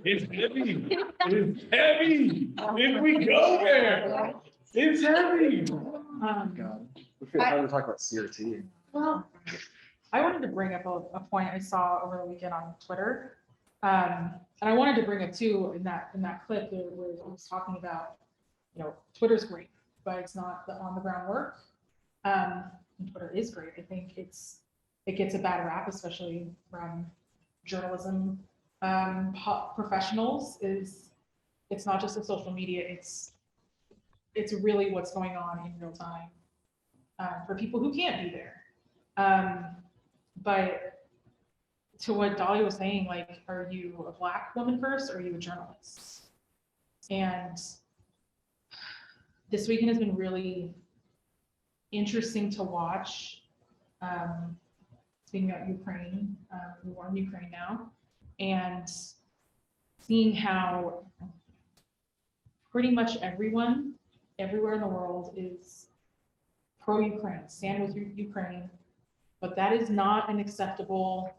It's heavy. It's heavy. If we go there, it's heavy. God, we feel hard to talk about CRT. Well, I wanted to bring up a point I saw over the weekend on Twitter. And I wanted to bring up too in that clip where I was talking about, you know, Twitter's great, but it's not the on the ground work. And Twitter is great. I think it gets a bad rap, especially from journalism professionals. It's not just the social media, it's really what's going on in real time for people who can't be there. but to what Dolly was saying, like, are you a Black woman first, or are you a journalist? And this weekend has been really interesting to watch. Speaking about Ukraine, we war in Ukraine now, and seeing how pretty much everyone, everywhere in the world is pro-Ukraine, stand with Ukraine, but that is not an acceptable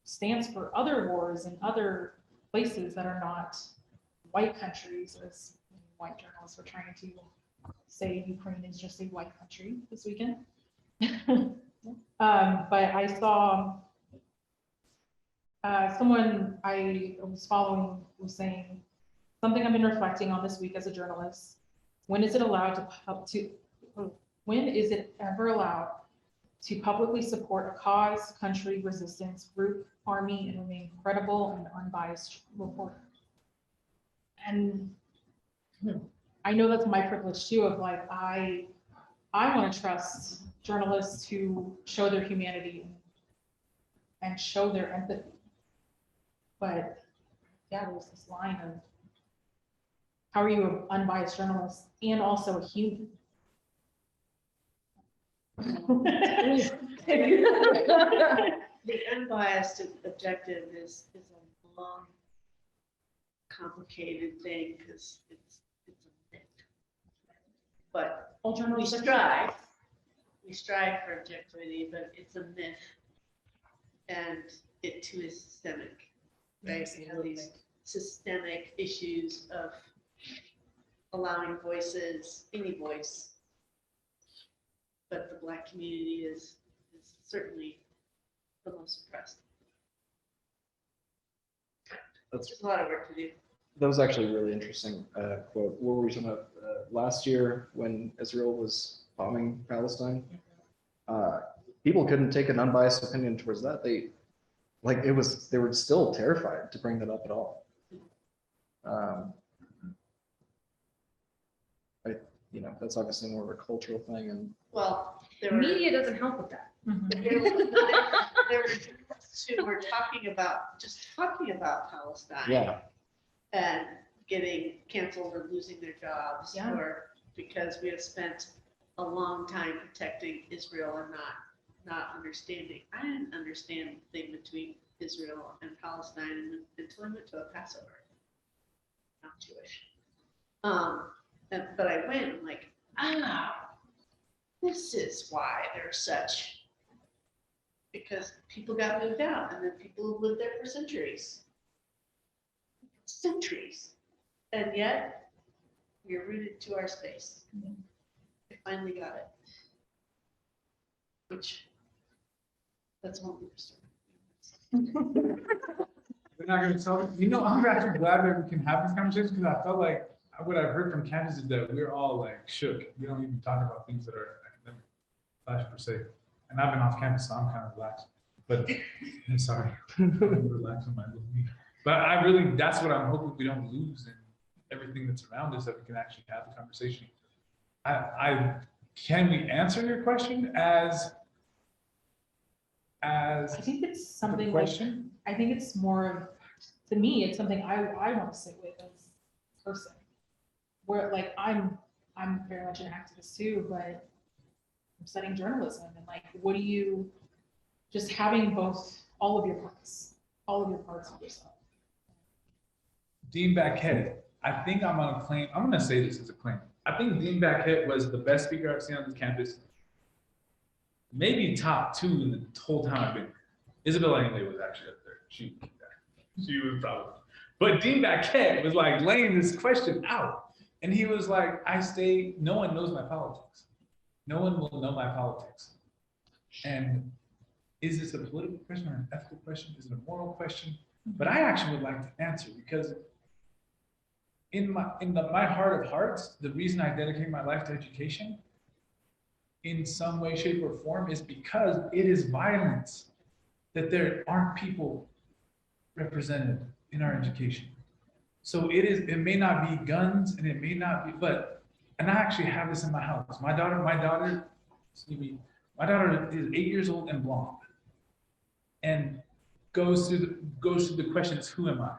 stance for other wars in other places that are not white countries, as white journalists were trying to say Ukraine is just a white country this weekend. But I saw someone I was following was saying, something I've been reflecting on this week as a journalist, when is it ever allowed to publicly support a cause, country, resistance, group, army, and remain credible and unbiased reporter? And I know that's my privilege too, of like, I want to trust journalists who show their humanity and show their empathy. But yeah, there's this line of, how are you an unbiased journalist and also a human? The unbiased objective is a long, complicated thing, because it's a myth. But All we journalists are strive for objectivity, but it's a myth. And it too is systemic, right? We have these systemic issues of allowing voices, any voice. But the Black community is certainly the most oppressed. There's a lot of work to do. That was actually a really interesting quote. What were we talking about? Last year when Israel was bombing Palestine, people couldn't take an unbiased opinion towards that. They were still terrified to bring that up at all. That's obviously more of a cultural thing, and Well, there were Media doesn't help with that. there were journalists who were talking about Palestine. yeah, And getting canceled or losing their jobs, Yeah. or because we have spent a long time protecting Israel and not understanding. I didn't understand the thing between Israel and Palestine until I went to a Passover. I'm Jewish. But I went, I'm like, this is why they're such, because people got moved out, and then people have lived there for centuries. And yet we're rooted to our space. I finally got it. That's one more story. We're not gonna tell, I'm actually glad that we can have this conversation, because I felt like what I've heard from Candace is that we're all like shook. We don't even talk about things that are academic per se. And I've been off campus, so I'm kind of relaxed. But I'm sorry, I'm relaxed on my little me. But that's what I'm hoping we don't lose in everything that's around us, that we can actually have the conversation. Can we answer your question as I think it's something the like, question? I think it's more of, to me, it's something I want to sit with as a person. Where like I'm very much an activist too, but I'm studying journalism, and like, what do you, just having all of your parts of yourself. Dean Baquet, I think I'm going to say this as a claim. I think Dean Baquet was the best speaker I've seen on this campus. Maybe top 2 in the whole time I've been here. Isabel Langley was actually up there. She was probably. But Dean Baquet was like laying this question out. And he was like, no one knows my politics. No one will know my politics. And is this a political question or an ethical question? Is it a moral question? But I actually would like to answer, because in my heart of hearts, the reason I dedicate my life to education in some way, shape, or form is because it is violence that there aren't people represented in our education. So it may not be guns, and it may not be, and I actually have this in my house. My daughter, My daughter is 8 years old and blonde, and goes through the questions, who am I,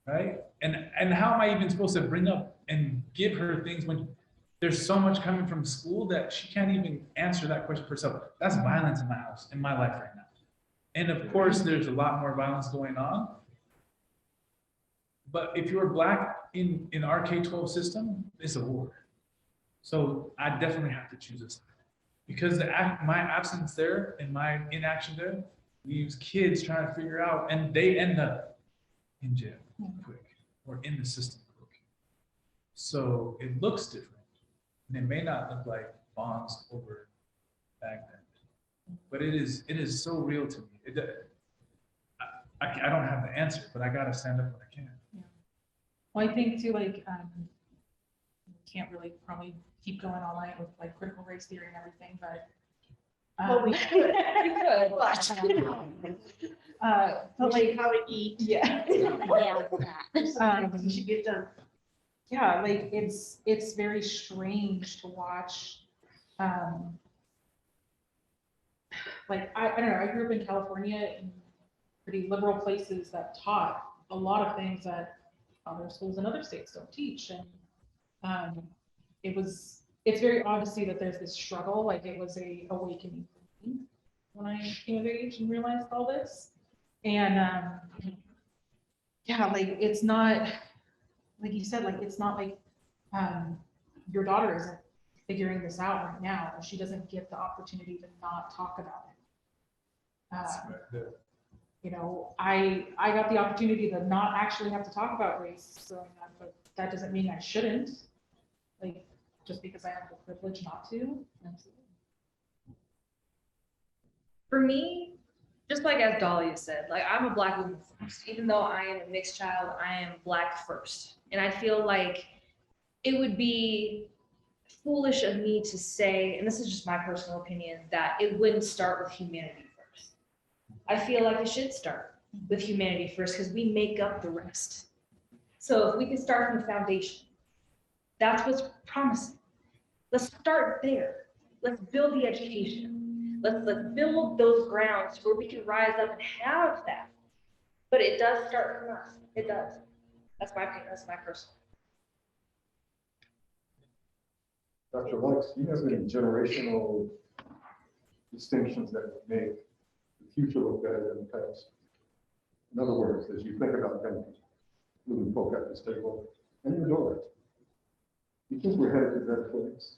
right? And how am I even supposed to bring up and give her things when there's so much coming from school that she can't even answer that question for herself? That's violence in my house, in my life right now. And of course, there's a lot more violence going on. But if you're Black in our K-12 system, it's a war. So I definitely have to choose a side. Because my absence there and my inaction there leaves kids trying to figure out, and they end up in jail quick or in the system quick. So it looks different. And it may not look like bonds over Baghdad, but it is so real to me. I don't have the answer, but I gotta stand up when I can. Yeah. Well, I think too, like, can't really probably keep going all night with like critical race theory and everything, but. Well, we could. But like, How to eat. yeah. You should get done. Yeah, like it's very strange to watch. Like I don't know, I grew up in California in pretty liberal places that taught a lot of things that other schools in other states don't teach. And it's very odd to see that there's this struggle. Like it was a awakening for me when I came of age and realized all this. And yeah, like it's not, like you said, like it's not like your daughter isn't figuring this out right now, and she doesn't get the opportunity to not talk about it. You know, I got the opportunity to not actually have to talk about race growing up, but that doesn't mean I shouldn't. Like just because I have the privilege not to. For me, just like as Dahlia said, like I'm a Black woman first. Even though I am a mixed child, I am Black first. And I feel like it would be foolish of me to say, and this is just my personal opinion, that it wouldn't start with humanity first. I feel like it should start with humanity first because we make up the rest. So if we can start from the foundation, that's what's promising. Let's start there. Let's build the education. Let's build those grounds where we can rise up and have that. But it does start from us. It does. That's my opinion. That's my personal. Dr. Lykes, do you have any generational distinctions that would make the future look better than the past? In other words, as you think about young people, moving folk at this table, and your daughter, do you think we're headed to a better place?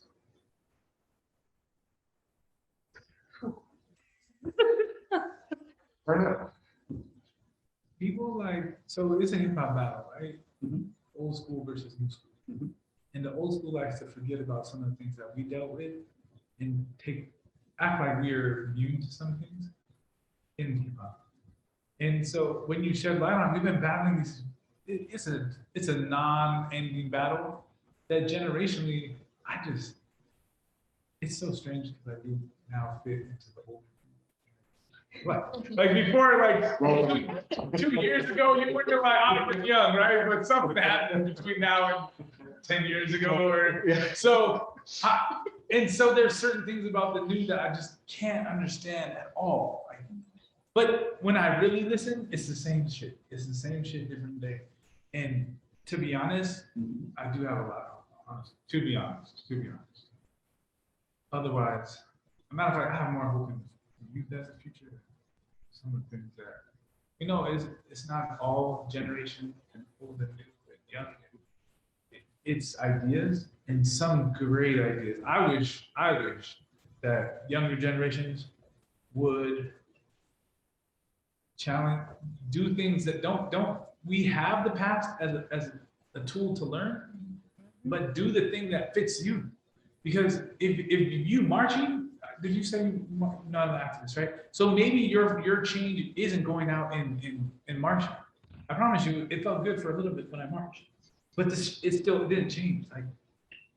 Or not? People like, so it's a hip hop battle, right? Mhm. Old school versus new school. Mhm. And the old school likes to forget about some of the things that we dealt with and act like we're immune to some things in hip hop. And so when you shed light on, we've been battling these, it's a non-ending battle that generationally, it's so strange because I do now fit into the whole. Like before, like 2 years ago, you wouldn't have like, I was young, right? But something happened between now and 10 years ago, or so. And so there's certain things about the new that I just can't understand at all. Like, but when I really listen, it's the same shit. It's the same shit, different day. And to be honest, I do have a lot of honesty. To be honest. Otherwise, as a matter of fact, I have more hope in youth as the future. Some of the things that, you know, it's not all generation and old and new, but young. It's ideas and some great ideas. I wish that younger generations would challenge, do things that don't. We have the past as a tool to learn, but do the thing that fits you. Because if you marching, did you say you're not an activist, right? So maybe your change isn't going out in marching. I promise you, it felt good for a little bit when I marched, but it didn't change. Like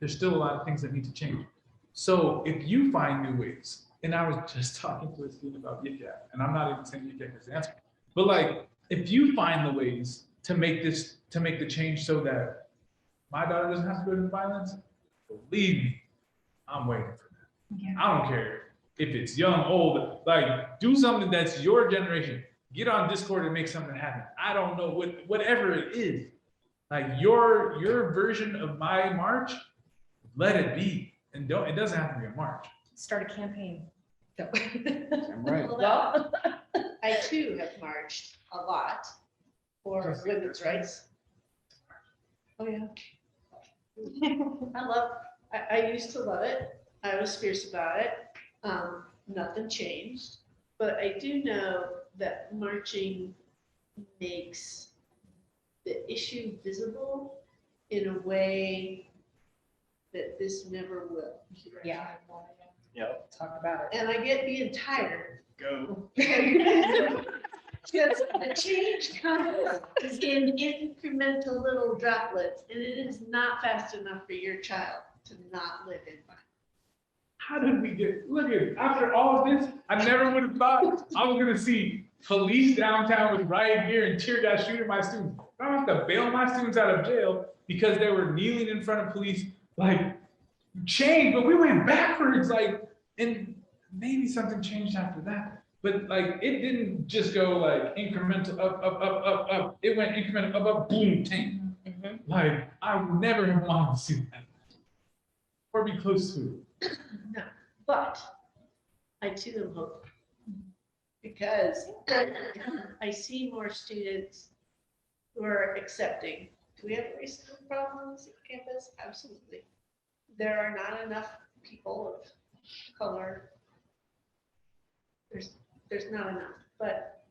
there's still a lot of things that need to change. So if you find new ways, and I was just talking to a student about YICAP, and I'm not even saying YICAP is the answer, but like if you find the ways to make the change so that my daughter doesn't have to go to violence, believe me, I'm waiting for that. Yeah. I don't care if it's young, old, like do something that's your generation. Get on Discord and make something happen. I don't know whatever it is. Like your version of my march, let it be. And it doesn't have to be a march. Start a campaign. No. I'm right. Although I too have marched a lot for women's rights. Oh, yeah. I used to love it. I was fierce about it. Nothing changed. But I do know that marching makes the issue visible in a way that this never will. Yeah. Yep. Talk about it. And I get being tired. Go. Because the change comes in incremental little droplets, and it is not fast enough for your child to not live in violence. How did we get, look at it, after all of this, I never would have thought I was gonna see police downtown with riot gear and tear gas shooting my students. I don't have to bail my students out of jail because they were kneeling in front of police, like, changed, but we went backwards, like, and maybe something changed after that. But like, it didn't just go like incremental up. It went incremental up, boom, tank. Like, I would never have wanted to see that. Or be close to it. No, but I too am hopeful. Because I see more students who are accepting. Do we have a racism problem on this campus? Absolutely. There are not enough people of color. There's not enough, but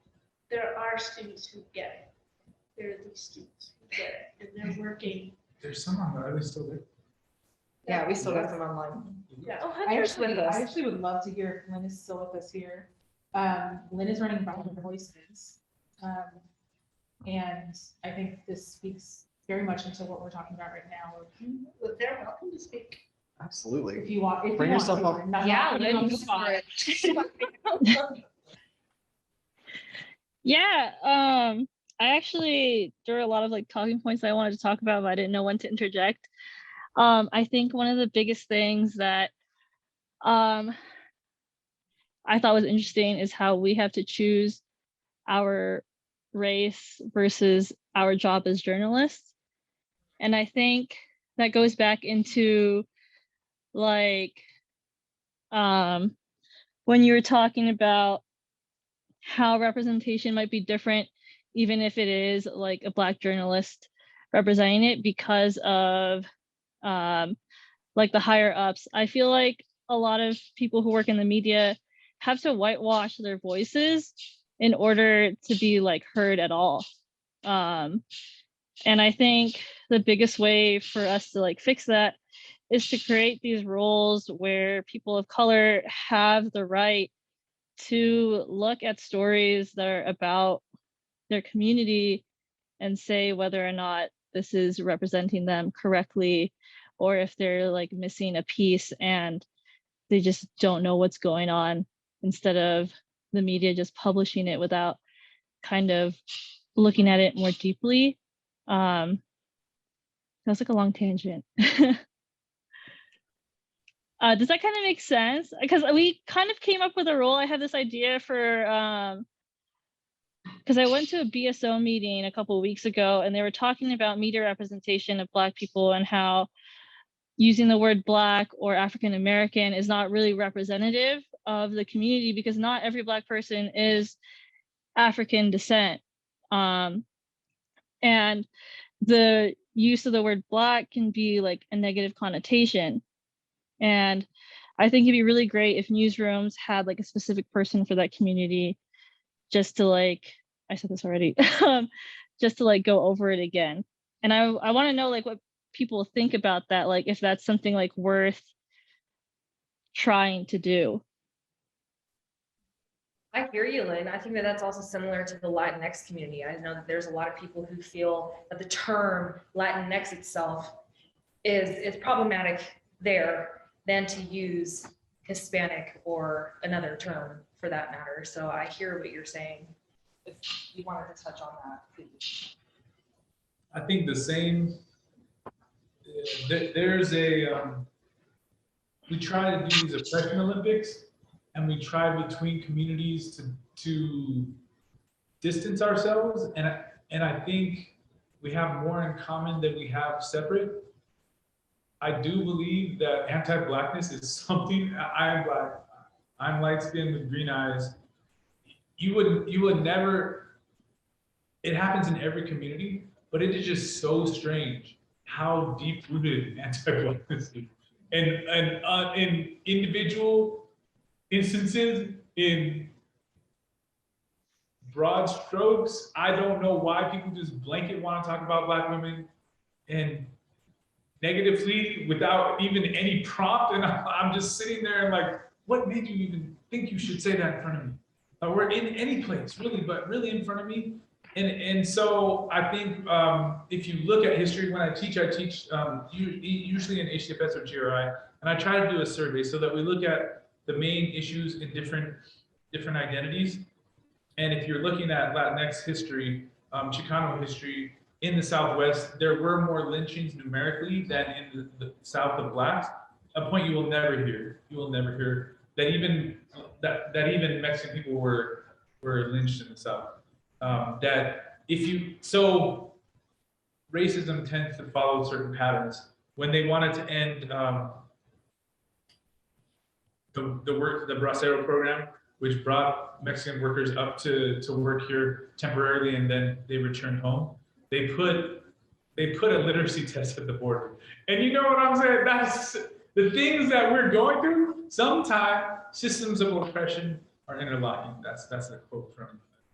there are students who get it. There are these students who get it, and they're working. There's some on there, are they still there? Yeah, we still got some online. Yeah. Oh, I Hunter's with us. actually would love to hear if Lynn is still with us here. Lynn is running Violent Voices. And I think this speaks very much into what we're talking about right now. But they're welcome to speak. Absolutely. If you want, if Bring you yourself want. up. Not Yeah, putting you on Lynn, the go spot. for it. Yeah, I actually, there were a lot of like talking points I wanted to talk about, but I didn't know when to interject. I think one of the biggest things that I thought was interesting is how we have to choose our race versus our job as journalists. And I think that goes back into like when you were talking about how representation might be different, even if it is like a Black journalist representing it because of like the higher ups. I feel like a lot of people who work in the media have to whitewash their voices in order to be like heard at all. And I think the biggest way for us to like fix that is to create these roles where people of color have the right to look at stories that are about their community and say whether or not this is representing them correctly, or if they're like missing a piece and they just don't know what's going on, instead of the media just publishing it without kind of looking at it more deeply. That's like a long tangent. Does that kind of make sense? Because we kind of came up with a role. I had this idea for, because I went to a BSO meeting a couple of weeks ago and they were talking about media representation of Black people and how using the word Black or African American is not really representative of the community because not every Black person is African descent. And the use of the word Black can be like a negative connotation. And I think it'd be really great if newsrooms had like a specific person for that community, just to like, I said this already, just to like go over it again. And I want to know like what people think about that, like if that's something like worth trying to do. I hear you, Lynn. I think that that's also similar to the Latinx community. I know that there's a lot of people who feel that the term Latinx itself is problematic there than to use Hispanic or another term for that matter. So I hear what you're saying. If you wanted to touch on that, please. I think the same, there's a, we try to do these oppression Olympics and we try between communities to distance ourselves. And I think we have more in common than we have separate. I do believe that anti-Blackness is something. I am Black. I'm light-skinned with green eyes. You would never. It happens in every community, but it is just so strange how deep-rooted anti-Blackness is. And in individual instances, in broad strokes, I don't know why people just blanket want to talk about Black women and negatively without even any prompt. And I'm just sitting there and like, what made you even think you should say that in front of me? Or in any place, really, but really in front of me. And so I think if you look at history, when I teach usually in HCFS or GRI, and I try to do a survey so that we look at the main issues in different identities. And if you're looking at Latinx history, Chicano history, in the Southwest, there were more lynchings numerically than in the South of Blacks. A point you will never hear. You will never hear that even Mexican people were lynched in the South. So racism tends to follow certain patterns. When they wanted to end the Bracero program, which brought Mexican workers up to work here temporarily and then they returned home, they put a literacy test at the border. And you know what I'm saying? That's the things that we're going through. Sometimes systems of oppression are interlocking. That's a quote from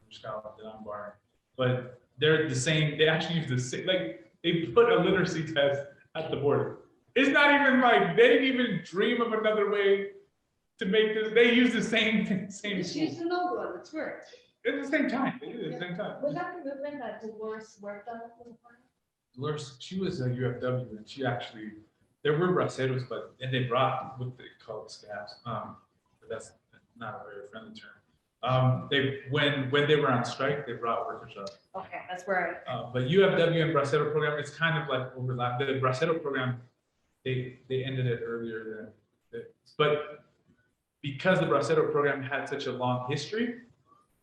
a scholar that I'm borrowing. But they're the same. They actually use the same. Like they put a literacy test at the border. It's not even like they didn't even dream of another way to make this. They use the same thing. Just use the old one, it's worked. At the same time. They did it at the same time. Was that the movement that Dolores worked on? Dolores, she was a UFW, and she actually, there were braceros, and they brought what they call scabs. But that's not a very friendly term. When they were on strike, they brought workers up. Okay, that's where But UFW and bracero program, it's kind of like overlap. The bracero program, they ended it earlier than, but because the bracero program had such a long history,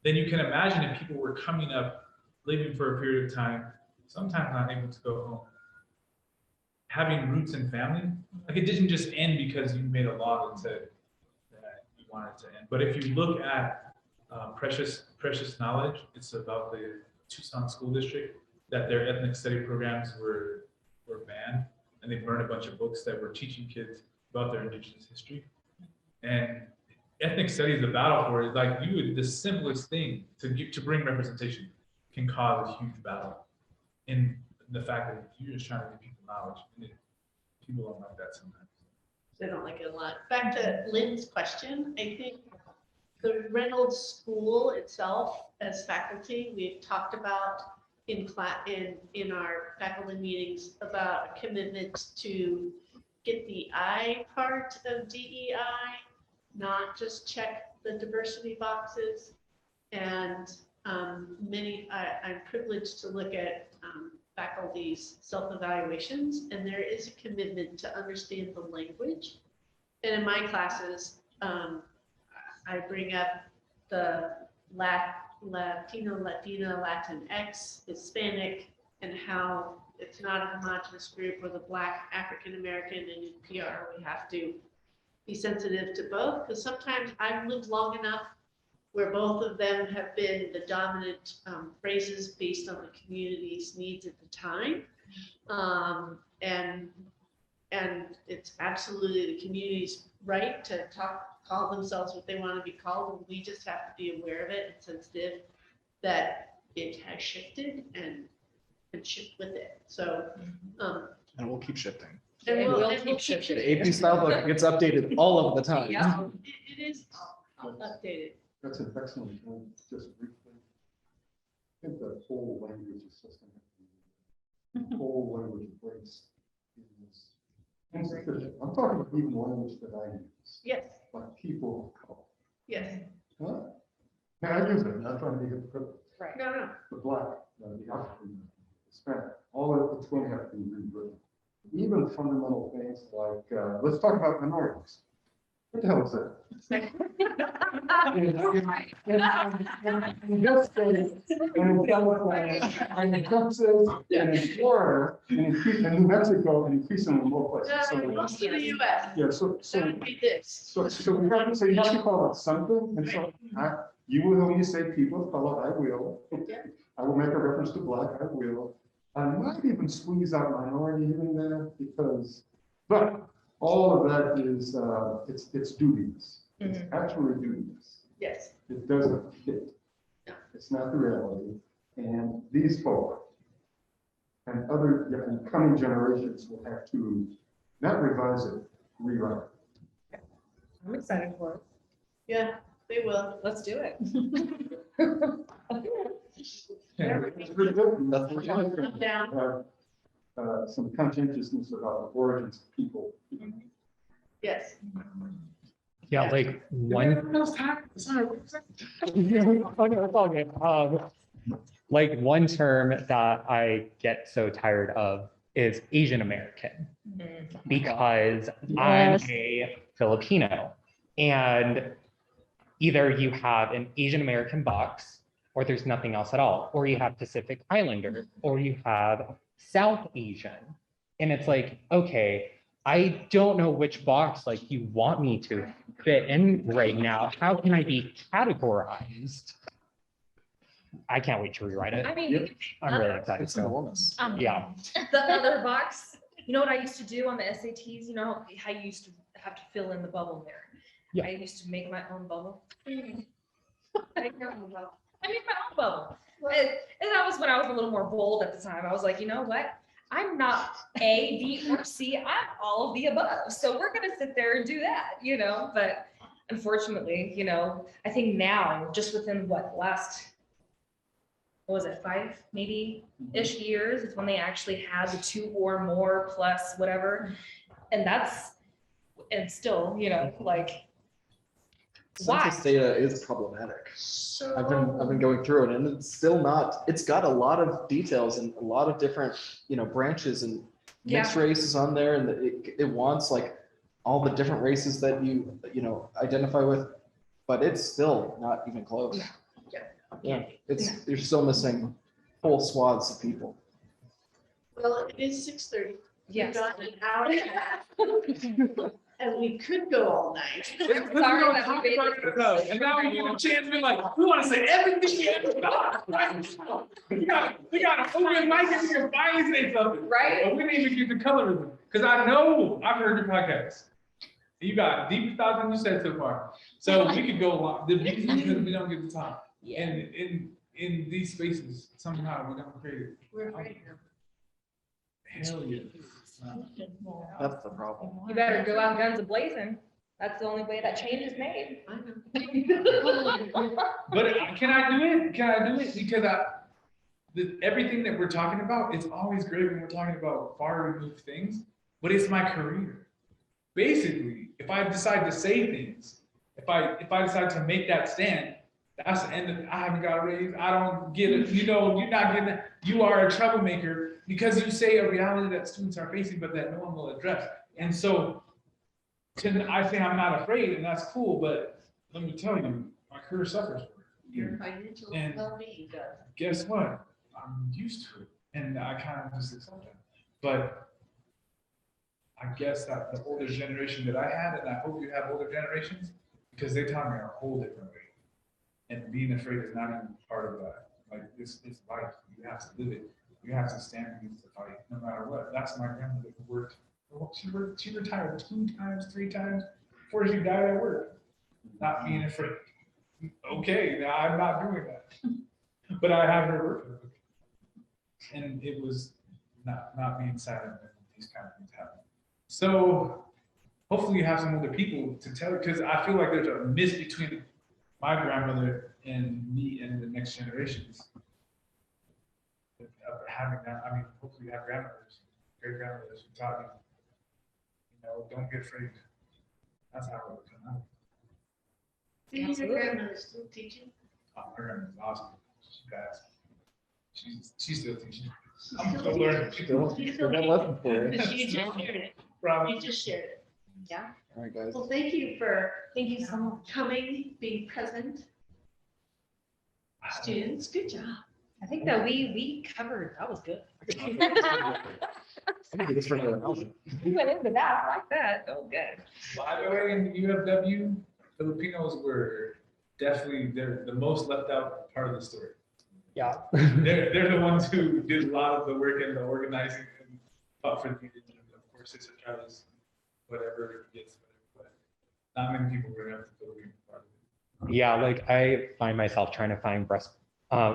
then you can imagine if people were coming up, living for a period of time, sometimes not able to go home, having roots in family. Like it didn't just end because you made a law that said that you wanted to end. But if you look at precious knowledge, it's about the Tucson School District, that their ethnic study programs were banned, and they burned a bunch of books that were teaching kids about their indigenous history. And ethnic studies, the battle for it, like the simplest thing to bring representation can cause a huge battle in the fact that you're just trying to give people knowledge. And people don't like that sometimes. They don't like it a lot. Back to Lynn's question, I think the Reynolds School itself, as faculty, we've talked about in our faculty meetings about a commitment to get the I part of DEI, not just check the diversity boxes. And I'm privileged to look at faculty's self-evaluations, and there is a commitment to understand the language. And in my classes, I bring up the Latino, Latina, Latinx, Hispanic, and how it's not a homogenous group, or the Black, African American, and in PR, we have to be sensitive to both, because sometimes I've lived long enough where both of them have been the dominant phrases based on the community's needs at the time. And it's absolutely the community's right to call themselves what they want to be called, and we just have to be aware of it and sensitive that it has shifted and shift with it. So And we'll keep shifting. It will and keep shifting. The AP style book gets updated all of the time. Yeah. It is updated. That's an excellent point, just briefly. I think the whole language system, the whole language embrace is insufficient. I'm talking about even language that I use, Yes, like people of color. yes. Huh? And I use it, I'm not trying to be hypocritical. Right. No. The Black, the African, Hispanic, all of it's going to have to be rewritten. Even fundamental things like, let's talk about minorities. What the hell is that? And it comes in Florida, and New Mexico, and increasingly more places. So, Most of the US, yeah, that would be this. so you have to call it something, and so you will only say people of color, I will. I will make a reference to black, I will. I might even squeeze out minority in there because, but all of that is, it's dubious. It's actually dubious. Yes. It doesn't fit. No. It's not the reality. And these folk and other and coming generations will have to not revise it, rewrite it. I'm excited for it. Yeah, they will. Let's do it. It's pretty good. I'm down. Some conscientiousness about the origins of people. Yes. Yeah, like one. Okay. Like one term that I get so tired of is Asian American because I'm Yes. a Filipino, and either you have an Asian American box or there's nothing else at all, or you have Pacific Islander, or you have South Asian. And it's like, okay, I don't know which box like you want me to fit in right now. How can I be categorized? I can't wait to rewrite it. I mean, Yep. I'm really excited. It's So, enormous. yeah. the other box, you know what I used to do on the SATs? You know how you used to have to fill in the bubble there? Yeah. I used to make my own bubble. I made my own bubble. And that was when I was a little more bold at the time. I was like, you know what? I'm not A, B, or C. I'm all of the above. So we're gonna sit there and do that, you know, but unfortunately, you know, I think now, just within what, last, what was it, 5 maybe-ish years is when they actually had the 2 or more plus whatever. And that's, and still, you know, like, why? Census data is problematic. I've been going through it, and it's still not, it's got a lot of details and a lot of different, branches and mixed races on there, and it wants like all the different races that you identify with, but it's still not even close. Yeah, you're still missing whole swaths of people. Well, it is 6:30. Yes. We've got an hour and a half. And we could go all night. Let's go talk about it though. And now we get a chance to be like, we want to say everything we ever got. We got an open mic and we can finally say something. Right? But we didn't even get the colorism. Because I know I've heard your podcast. You got deeper thoughts than you said so far. So we could go along. The reason is because we don't get the time. And in these spaces, somehow we don't create it. We're right here. Hell yeah. That's the problem. You better go out guns a-blazing. That's the only way that change is made. I know. But can I do it? Can I do it? Because everything that we're talking about, it's always great when we're talking about far removed things, but it's my career. Basically, if I decide to say things, if I decide to make that stand, that's the end of it. I haven't got a raise. I don't get it. You're not getting it. You are a troublemaker because you say a reality that students are facing, but that no one will address. And so I say I'm not afraid, and that's cool, but let me tell you, my career suffers. Your financial And well-being does. guess what? I'm used to it, and I kind of just accept it. But I guess that the older generation that I had, and I hope you have older generations, because they taught me a whole different way. And being afraid is not even part of that. Like it's life. You have to live it. You have to stand against the fight, no matter what. That's my grandmother who worked. She retired 2 times, 3 times before she died at work. Not being afraid. Okay, now I'm not doing that. But I have her work. And it was not being silent when these kind of things happen. So hopefully you have some other people to tell, because I feel like there's a miss between my grandmother and me and the next generations. Of having that, I mean, hopefully you have grandmothers, great grandmothers who taught you, don't be afraid. That's how it would come out. Did your grandmother still teaching? My grandmother's awesome. She's fast. She's still teaching. I'm still learning. Still got lessons for you. She just shared it. Probably. You just shared it. Yeah, All right, guys. Well, thank you for thank you so much. coming, being present. Students, good job. I think that we covered, that was good. I can do this for another hour. We went into that, I like that, that was good. By the way, in UFW, Filipinos were definitely, they're the most left out part of the story. Yeah. They're the ones who did a lot of the work and the organizing and fought for the union. Of course, it's a Travis, whatever it gets, but not many people were enough to Filipino part of it. Yeah, like I find myself trying to find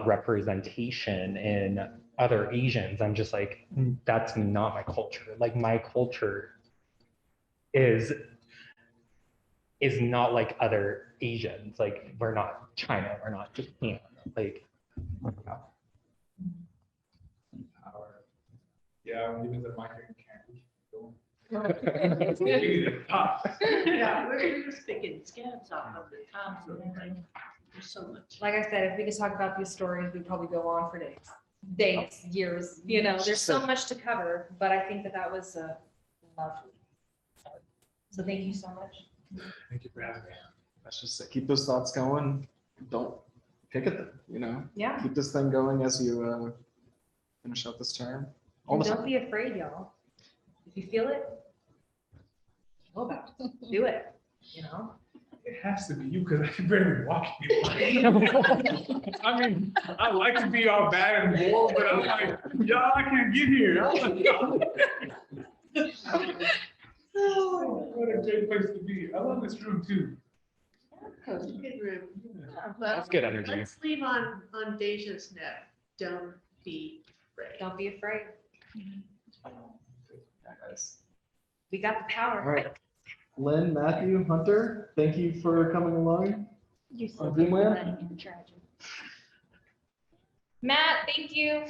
representation in other Asians. I'm just like, that's not my culture. Like my culture is not like other Asians. Like we're not China, we're not Japan. Like, Yeah, I'm giving the mic and candy. Yeah, we're just picking scabs off of the top, so like, there's so much. Like I said, if we could talk about these stories, we'd probably go on for days, years, you know, there's so much to cover, but I think that that was lovely. So thank you so much. Thank you for having me. Let's just say, keep those thoughts going. Don't pick at them, you know? Yeah, Keep this thing going as you finish out this term. All and the don't time. be afraid, y'all. If you feel it, go about it. Do it, you know? It has to be you because I can barely walk anymore. I mean, I like to be all bad and bold, but I'm like, y'all, I can't get here. Oh, what a great place to be. I love this room too. Good room. That's good energy. Let's leave on Deja's note. Don't be afraid. Don't be afraid. Yeah, guys. We got the power. All right. Lynn, Matthew, Hunter, thank you for coming along. You're On so good for Dreamland? letting him tragic. Matt, thank you.